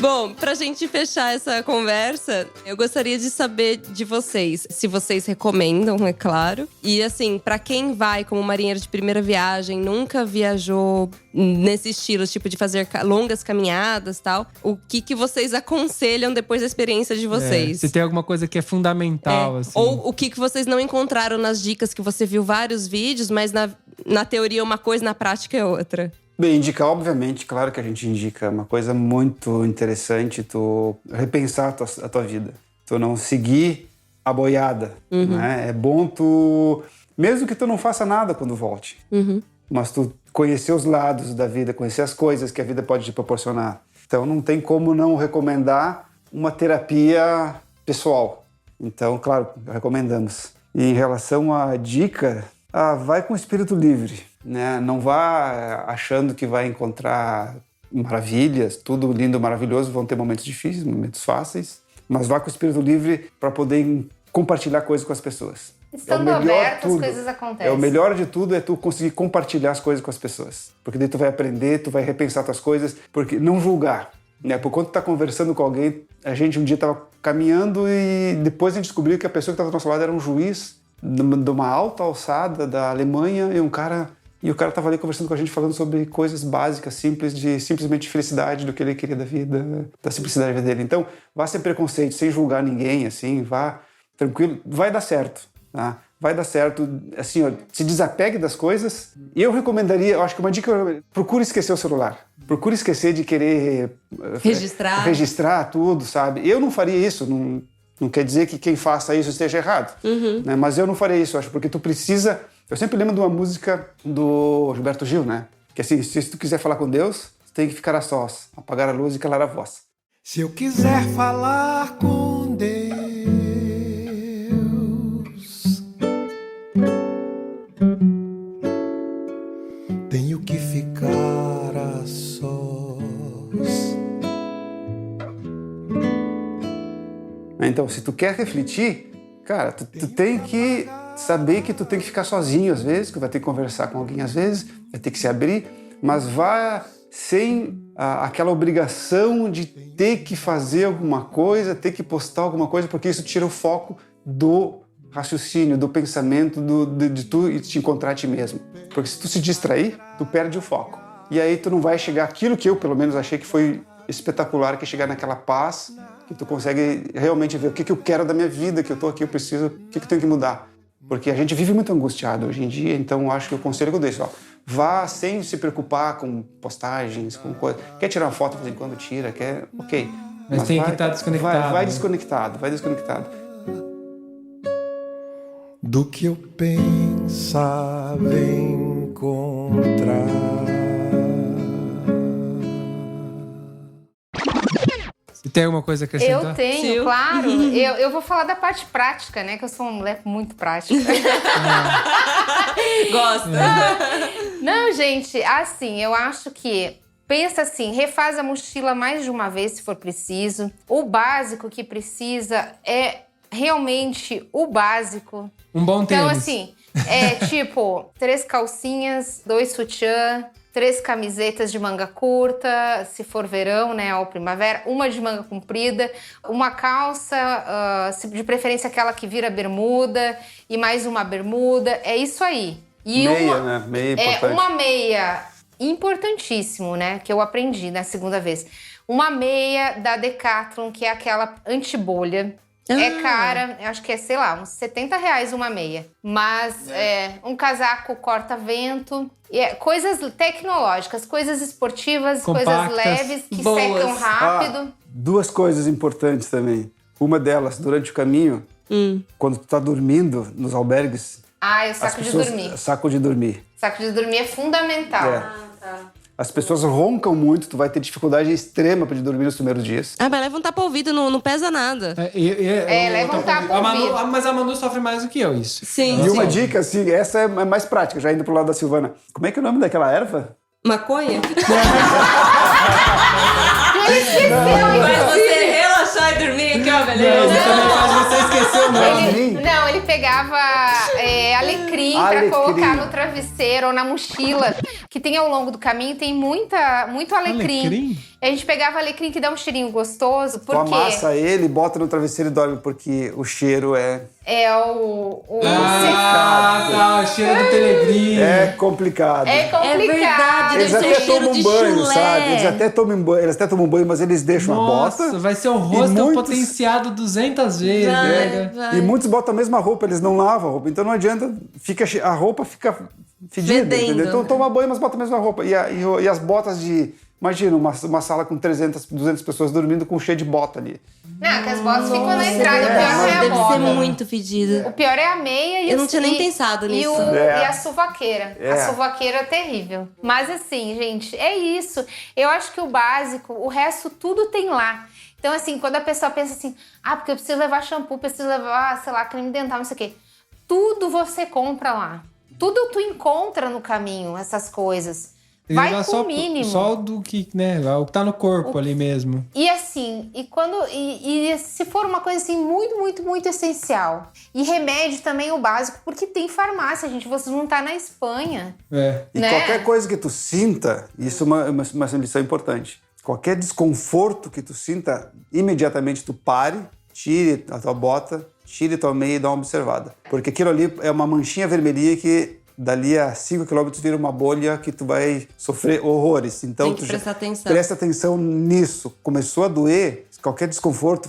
Bom, pra gente fechar essa conversa, eu gostaria de saber de vocês, se vocês recomendam, é claro. E assim, pra quem vai como marinheiro de primeira viagem, nunca viajou nesse estilo, tipo de fazer longas caminhadas e tal, o que vocês aconselham depois da experiência de vocês? Se tem alguma coisa que é fundamental, assim. Ou o que vocês não encontraram nas dicas, que você viu vários vídeos, mas na teoria é uma coisa, na prática é outra. Bem, indicar, obviamente, claro que a gente indica. Uma coisa muito interessante, tu repensar a tua vida. Tu não seguir a boiada, né? É bom tu... Mesmo que tu não faça nada quando volte. Mas tu conhecer os lados da vida, conhecer as coisas que a vida pode te proporcionar. Então, não tem como não recomendar uma terapia pessoal. Então, claro, recomendamos. E em relação à dica, vai com o espírito livre. Né? Não vá achando que vai encontrar maravilhas, tudo lindo, maravilhoso, vão ter momentos difíceis, momentos fáceis, mas vá com o espírito livre para poder compartilhar coisas com as pessoas. Estando aberto, as coisas acontecem. O melhor de tudo é tu conseguir compartilhar as coisas com as pessoas, porque daí tu vai aprender, tu vai repensar tuas coisas, porque não julgar. Né? Por quando tu tá conversando com alguém, a gente um dia tava caminhando e depois a gente descobriu que a pessoa que estava do nosso lado era um juiz de uma alta alçada da Alemanha e o cara estava ali conversando com a gente, falando sobre coisas básicas, simples, de simplesmente felicidade, do que ele queria da vida, da simplicidade dele. Então, vá sem preconceito, sem julgar ninguém, assim, vá tranquilo, vai dar certo, tá? Vai dar certo, assim, ó, se desapegue das coisas. E eu recomendaria, eu acho que uma dica, procure esquecer o celular. Procure esquecer de querer registrar tudo, sabe? Eu não faria isso, não quer dizer que quem faça isso esteja errado, né? Mas eu não faria isso, acho, porque tu precisa... Eu sempre lembro de uma música do Gilberto Gil, né? Que assim, se tu quiser falar com Deus, tu tem que ficar a sós, apagar a luz e calar a voz. Se eu quiser falar com Deus, tenho que ficar a sós. Então, se tu quer refletir, cara, tu tem que saber que tu tem que ficar sozinho às vezes, que vai ter que conversar com alguém às vezes, vai ter que se abrir, mas vá sem aquela obrigação de ter que fazer alguma coisa, ter que postar alguma coisa, porque isso tira o foco do raciocínio, do pensamento, de tu e te encontrar a ti mesmo. Porque se tu se distrair, tu perde o foco. E aí tu não vai chegar aquilo que eu, pelo menos, achei que foi espetacular, que é chegar naquela paz, que tu consegue realmente ver o que eu quero da minha vida, que eu tô aqui, eu preciso, o que eu tenho que mudar. Porque a gente vive muito angustiado hoje em dia, então eu acho que o conselho que eu deixo, vá sem se preocupar com postagens, com coisa. Quer tirar uma foto de vez em quando, tira, quer, ok. Mas tem que estar desconectado. Vai desconectado, vai desconectado. Do que eu pensava encontrar. E tem alguma coisa a acrescentar? Eu tenho, claro. Eu vou falar da parte prática, né? Que eu sou uma mulher muito prática. Gosta. Não, gente, assim, eu acho que... Pensa assim, refaz a mochila mais de uma vez, se for preciso. O básico que precisa é realmente o básico. Um bom tênis. Então, assim, é tipo 3 calcinhas, 2 sutiã, 3 camisetas de manga curta, se for verão, né, ou primavera, uma de manga comprida, uma calça, de preferência aquela que vira bermuda, e mais uma bermuda, é isso aí. E Meia, né? Meia importante. uma meia, importantíssimo, né, que eu aprendi na segunda vez. Uma meia da Decathlon, que é aquela anti-bolha. É cara, eu acho que é, sei lá, uns R$70 uma meia. Mas um casaco corta-vento, coisas tecnológicas, coisas esportivas, Compactas, coisas leves, que boas. secam rápido. 2 coisas importantes também. Uma delas, durante o caminho, quando tu tá dormindo nos albergues... O saco de dormir. Saco de dormir. Saco de dormir é fundamental. É. As pessoas roncam muito, tu vai ter dificuldade extrema de dormir nos primeiros dias. Ah, mas leva um tapa-ouvido, não pesa nada. Leva um tapa-ouvido. Mas a Manu sofre mais do que eu, isso. Sim. E uma dica, assim, essa é mais prática, já indo pro lado da Silvana. Como é que é o nome daquela erva? Maconha? Ele esqueceu, Faz você relaxar e dormir, que ó, beleza. Ele também faz você esquecer o nome. Ele pegava alecrim pra colocar no travesseiro ou na mochila, que tem ao longo do caminho, tem muito alecrim. Alecrim? A gente pegava alecrim que dá um cheirinho gostoso, Tu porque amassa ele, bota no travesseiro e dorme, porque o cheiro é o O cheiro do telegrinho. complicado. é complicado. É verdade, Eles deve ser até um cheiro tomam de banho, chulé. sabe? Eles até tomam banho, mas eles deixam a Nossa, bota. vai ser o rosto muitos- potenciado 200 vezes. né? Vai. E muitos botam a mesma roupa, eles não lavam a roupa. Então não adianta, a roupa fica fedida, Fedendo, entendeu? Então né? toma banho, mas bota a mesma roupa. E as botas de... Imagina, uma sala com 300, 200 pessoas dormindo com cheio de bota ali. Não, que as botas ficam na entrada. O pior Nossa, não é a deve ser bota. muito fedido. O pior é a meia e Eu não tinha nem pensado nisso. É. E a suvaqueira. É. A suvaqueira é terrível. Mas assim, gente, é isso. Eu acho que o básico, o resto tudo tem lá. Então, assim, quando a pessoa pensa assim, porque eu preciso levar shampoo, preciso levar, sei lá, creme dental, não sei o quê. Tudo você compra lá. Tudo tu encontra no caminho, essas coisas. Vai Levar com o mínimo. Só do que, né? O que tá no corpo ali mesmo. E assim, e se for uma coisa assim muito, muito, muito essencial. E remédio também o básico, porque tem farmácia, gente. Você não tá na Espanha. E Né? qualquer coisa que tu sinta, isso é uma lição importante. Qualquer desconforto que tu sinta, imediatamente tu pare, tire a tua bota, tire tua meia e dá uma observada. Porque aquilo ali é uma manchinha vermelhinha que dali a 5 km vira uma bolha que tu vai sofrer horrores. Então, Tem que prestar atenção. Presta atenção nisso. Começou a doer, qualquer desconforto,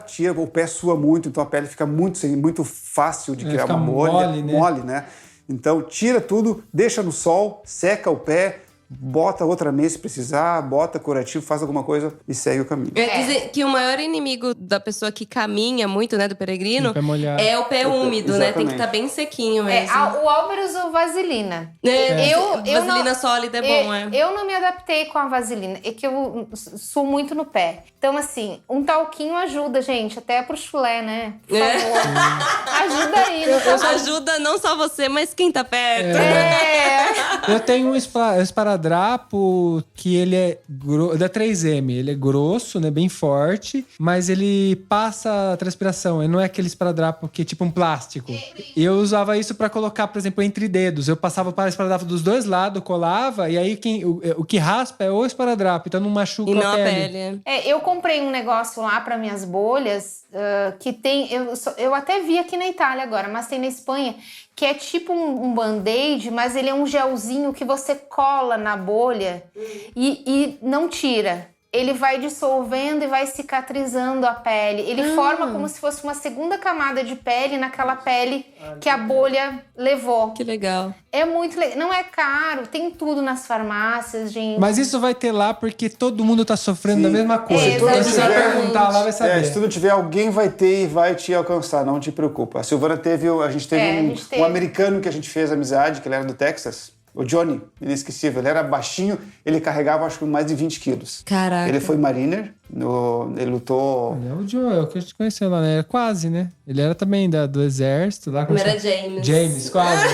tira, o pé sua muito, então a pele fica muito fácil de criar fica uma bolha. mole, né? Então, tira tudo, deixa no sol, seca o pé, bota outra meia se precisar, bota curativo, faz alguma coisa e segue o caminho. Eu ia dizer que o maior inimigo da pessoa que caminha muito, né, do peregrino, O pé molhado. é o pé úmido, né? Tem que exatamente. estar bem sequinho mesmo. O Álvaro usou vaselina. Vaselina sólida é bom, Eu não me adaptei com a vaselina. É que eu suo muito no pé. Então, assim, um talquinho ajuda, gente. Até pro chulé, né? Por favor. Ajuda aí. Ajuda não só você, mas quem tá perto. Eu tenho um esparadrapo que ele é da 3M. Ele é grosso, né? Bem forte, mas ele passa a transpiração. Ele não é aquele esparadrapo que é tipo um plástico. E eu usava isso pra colocar, por exemplo, entre dedos. Eu passava para o esparadrapo dos dois lados, colava, e aí o que raspa é o esparadrapo, então não machuca E não a a pele. pele. Eu comprei um negócio lá para minhas bolhas que tem... Eu até vi aqui na Itália agora, mas tem na Espanha, que é tipo um band-aid, mas ele é um gelzinho que você cola na bolha e não tira. Ele vai dissolvendo e vai cicatrizando a pele. Ele forma como se fosse uma segunda camada de pele naquela pele que a bolha levou. Que legal. É muito legal. Não é caro, tem tudo nas farmácias, gente. Mas isso vai ter lá porque todo mundo tá sofrendo da mesma coisa. É, Então, se você vai exatamente. perguntar lá, vai saber. Se tu não tiver, alguém vai ter e vai te alcançar, não te preocupa. A Silvana a gente teve um americano que a gente fez amizade, que ele era do Texas, o Johnny, inesquecível. Ele era baixinho, ele carregava acho que mais de 20 quilos. Caraca. Ele foi mariner, ele lutou... É o Joe, que a gente conheceu lá, né? Quase, né? Ele era também do exército lá. Era James. James, quase.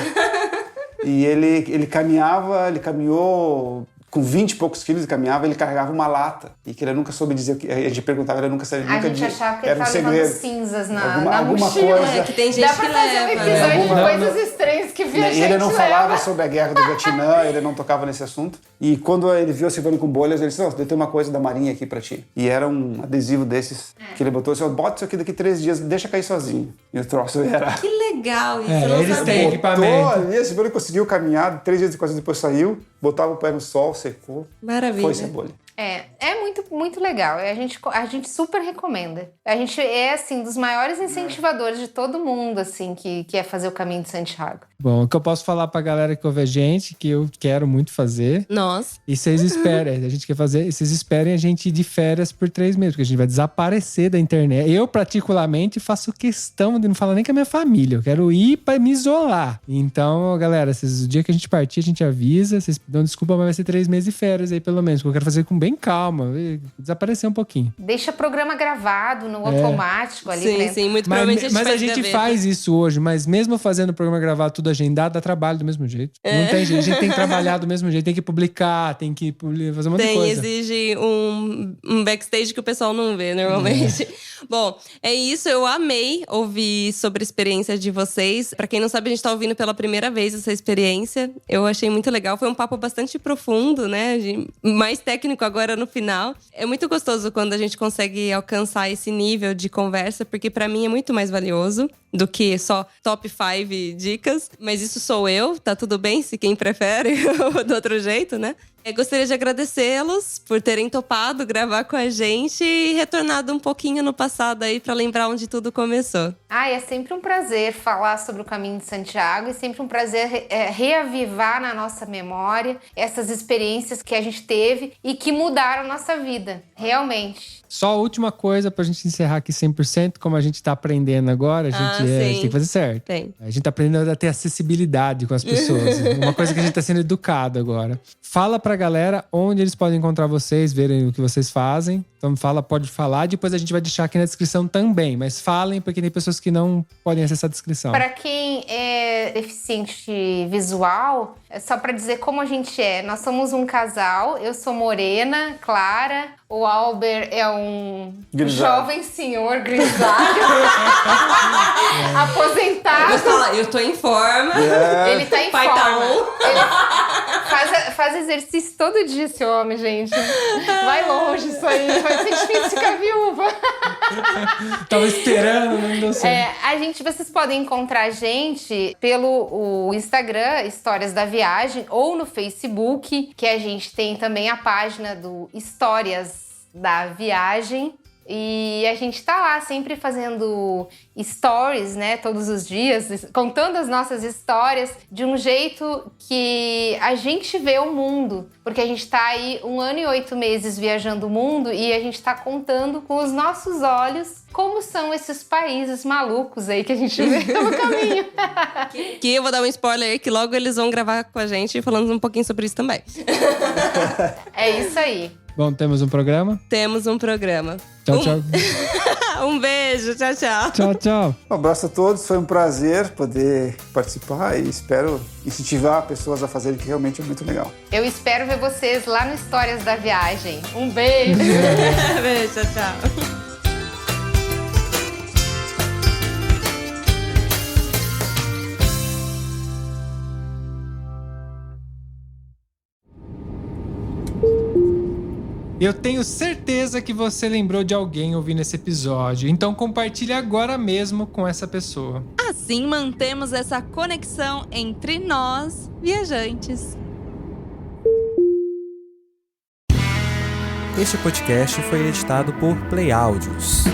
E ele caminhou com 20 e poucos quilos, ele carregava uma lata. E que ele nunca soube dizer o que. A gente perguntava, ele nunca sabia. A gente achava que ele estava levando cinzas na alguma mochila. coisa. Que tem gente Dá pra que fazer um leva, episódio de né? coisas estranhas que viajante E ele não falava leva. sobre a guerra do Vietnã, ele não tocava nesse assunto. E quando ele viu a Silvana com bolhas, ele disse, não, eu tenho uma coisa da Marinha aqui pra ti. E era um adesivo desses que ele botou assim, bota isso aqui daqui 3 dias, deixa cair sozinho. E o troço era... Que legal isso, eu não eles sabia. têm equipamento. Ali, a Silvana conseguiu caminhar, 3 dias depois saiu, botava o pé no sol, secou. Maravilha. Foi-se a bolha. É muito, muito legal. A gente super recomenda. A gente é, assim, dos maiores incentivadores de todo mundo, assim, que quer fazer o caminho de Santiago. Bom, o que eu posso falar pra galera que ouve a gente, que eu quero muito fazer, Nossa. e vocês esperem, a gente quer fazer, e vocês esperem a gente ir de férias por 3 meses, porque a gente vai desaparecer da internet. Eu, particularmente, faço questão de não falar nem com a minha família, eu quero ir pra me isolar. Então, galera, o dia que a gente partir, a gente avisa, vocês dão desculpa, mas vai ser 3 meses de férias aí, pelo menos, porque eu quero fazer com bem calma, desaparecer um pouquinho. Deixa programa gravado no automático ali. Sim, né? sim, muito provavelmente Mas a faz gente gaveta. faz isso hoje, mas mesmo fazendo o programa gravado tudo agendado, dá trabalho do mesmo jeito. Não tem jeito, a gente tem que trabalhar do mesmo jeito, tem que publicar, tem que fazer um monte de coisa. Exige um backstage que o pessoal não vê normalmente. Bom, é isso, eu amei ouvir sobre a experiência de vocês. Pra quem não sabe, a gente tá ouvindo pela primeira vez essa experiência. Eu achei muito legal, foi um papo bastante profundo, né? Mais técnico agora no final. É muito gostoso quando a gente consegue alcançar esse nível de conversa, porque pra mim é muito mais valioso do que só top 5 dicas. Mas isso sou eu, tá tudo bem se quem prefere do outro jeito, né? Eu gostaria de agradecê-los por terem topado gravar com a gente e retornado um pouquinho no passado aí pra lembrar onde tudo começou. É sempre um prazer falar sobre o caminho de Santiago e sempre um prazer reavivar na nossa memória essas experiências que a gente teve e que mudaram a nossa vida, realmente. Só a última coisa pra gente encerrar aqui 100%, como a gente tá aprendendo agora, a gente tem que fazer certo. Tem. A gente tá aprendendo a ter acessibilidade com as pessoas. Uma coisa que a gente tá sendo educado agora. Fala pra galera onde eles podem encontrar vocês, verem o que vocês fazem. Então pode falar, depois a gente vai deixar aqui na descrição também. Mas falem, porque tem pessoas que não podem acessar a descrição. Para quem é deficiente visual, é só para dizer como a gente é. Nós somos um casal, eu sou morena, clara, o Albert é um jovem senhor grisalho, aposentado. Eu tô em forma. Ele tá em Pai forma. tá on. Ele faz exercício todo dia, esse homem, gente. Vai longe isso aí, vai ser difícil ficar viúva. Tava esperando, não deu certo. Vocês podem encontrar a gente pelo Instagram, Histórias da Viagem, ou no Facebook, que a gente tem também a página do Histórias da Viagem. E a gente tá lá sempre fazendo stories, né, todos os dias, contando as nossas histórias de um jeito que a gente vê o mundo. Porque a gente tá aí 1 ano e 8 meses viajando o mundo e a gente tá contando com os nossos olhos como são esses países malucos aí que a gente vê pelo caminho. Que eu vou dar um spoiler aí, que logo eles vão gravar com a gente falando um pouquinho sobre isso também. É isso aí. Bom, temos um programa? Temos um programa. Tchau, tchau. Um beijo, tchau, tchau. Tchau, tchau. Um abraço a todos, foi um prazer poder participar e espero incentivar pessoas a fazerem, que realmente é muito legal. Eu espero ver vocês lá no Histórias da Viagem. Um beijo! Beijo, tchau, tchau. Eu tenho certeza que você lembrou de alguém ouvindo esse episódio, então compartilhe agora mesmo com essa pessoa. Assim mantemos essa conexão entre nós, viajantes. Este podcast foi editado por Play Áudios.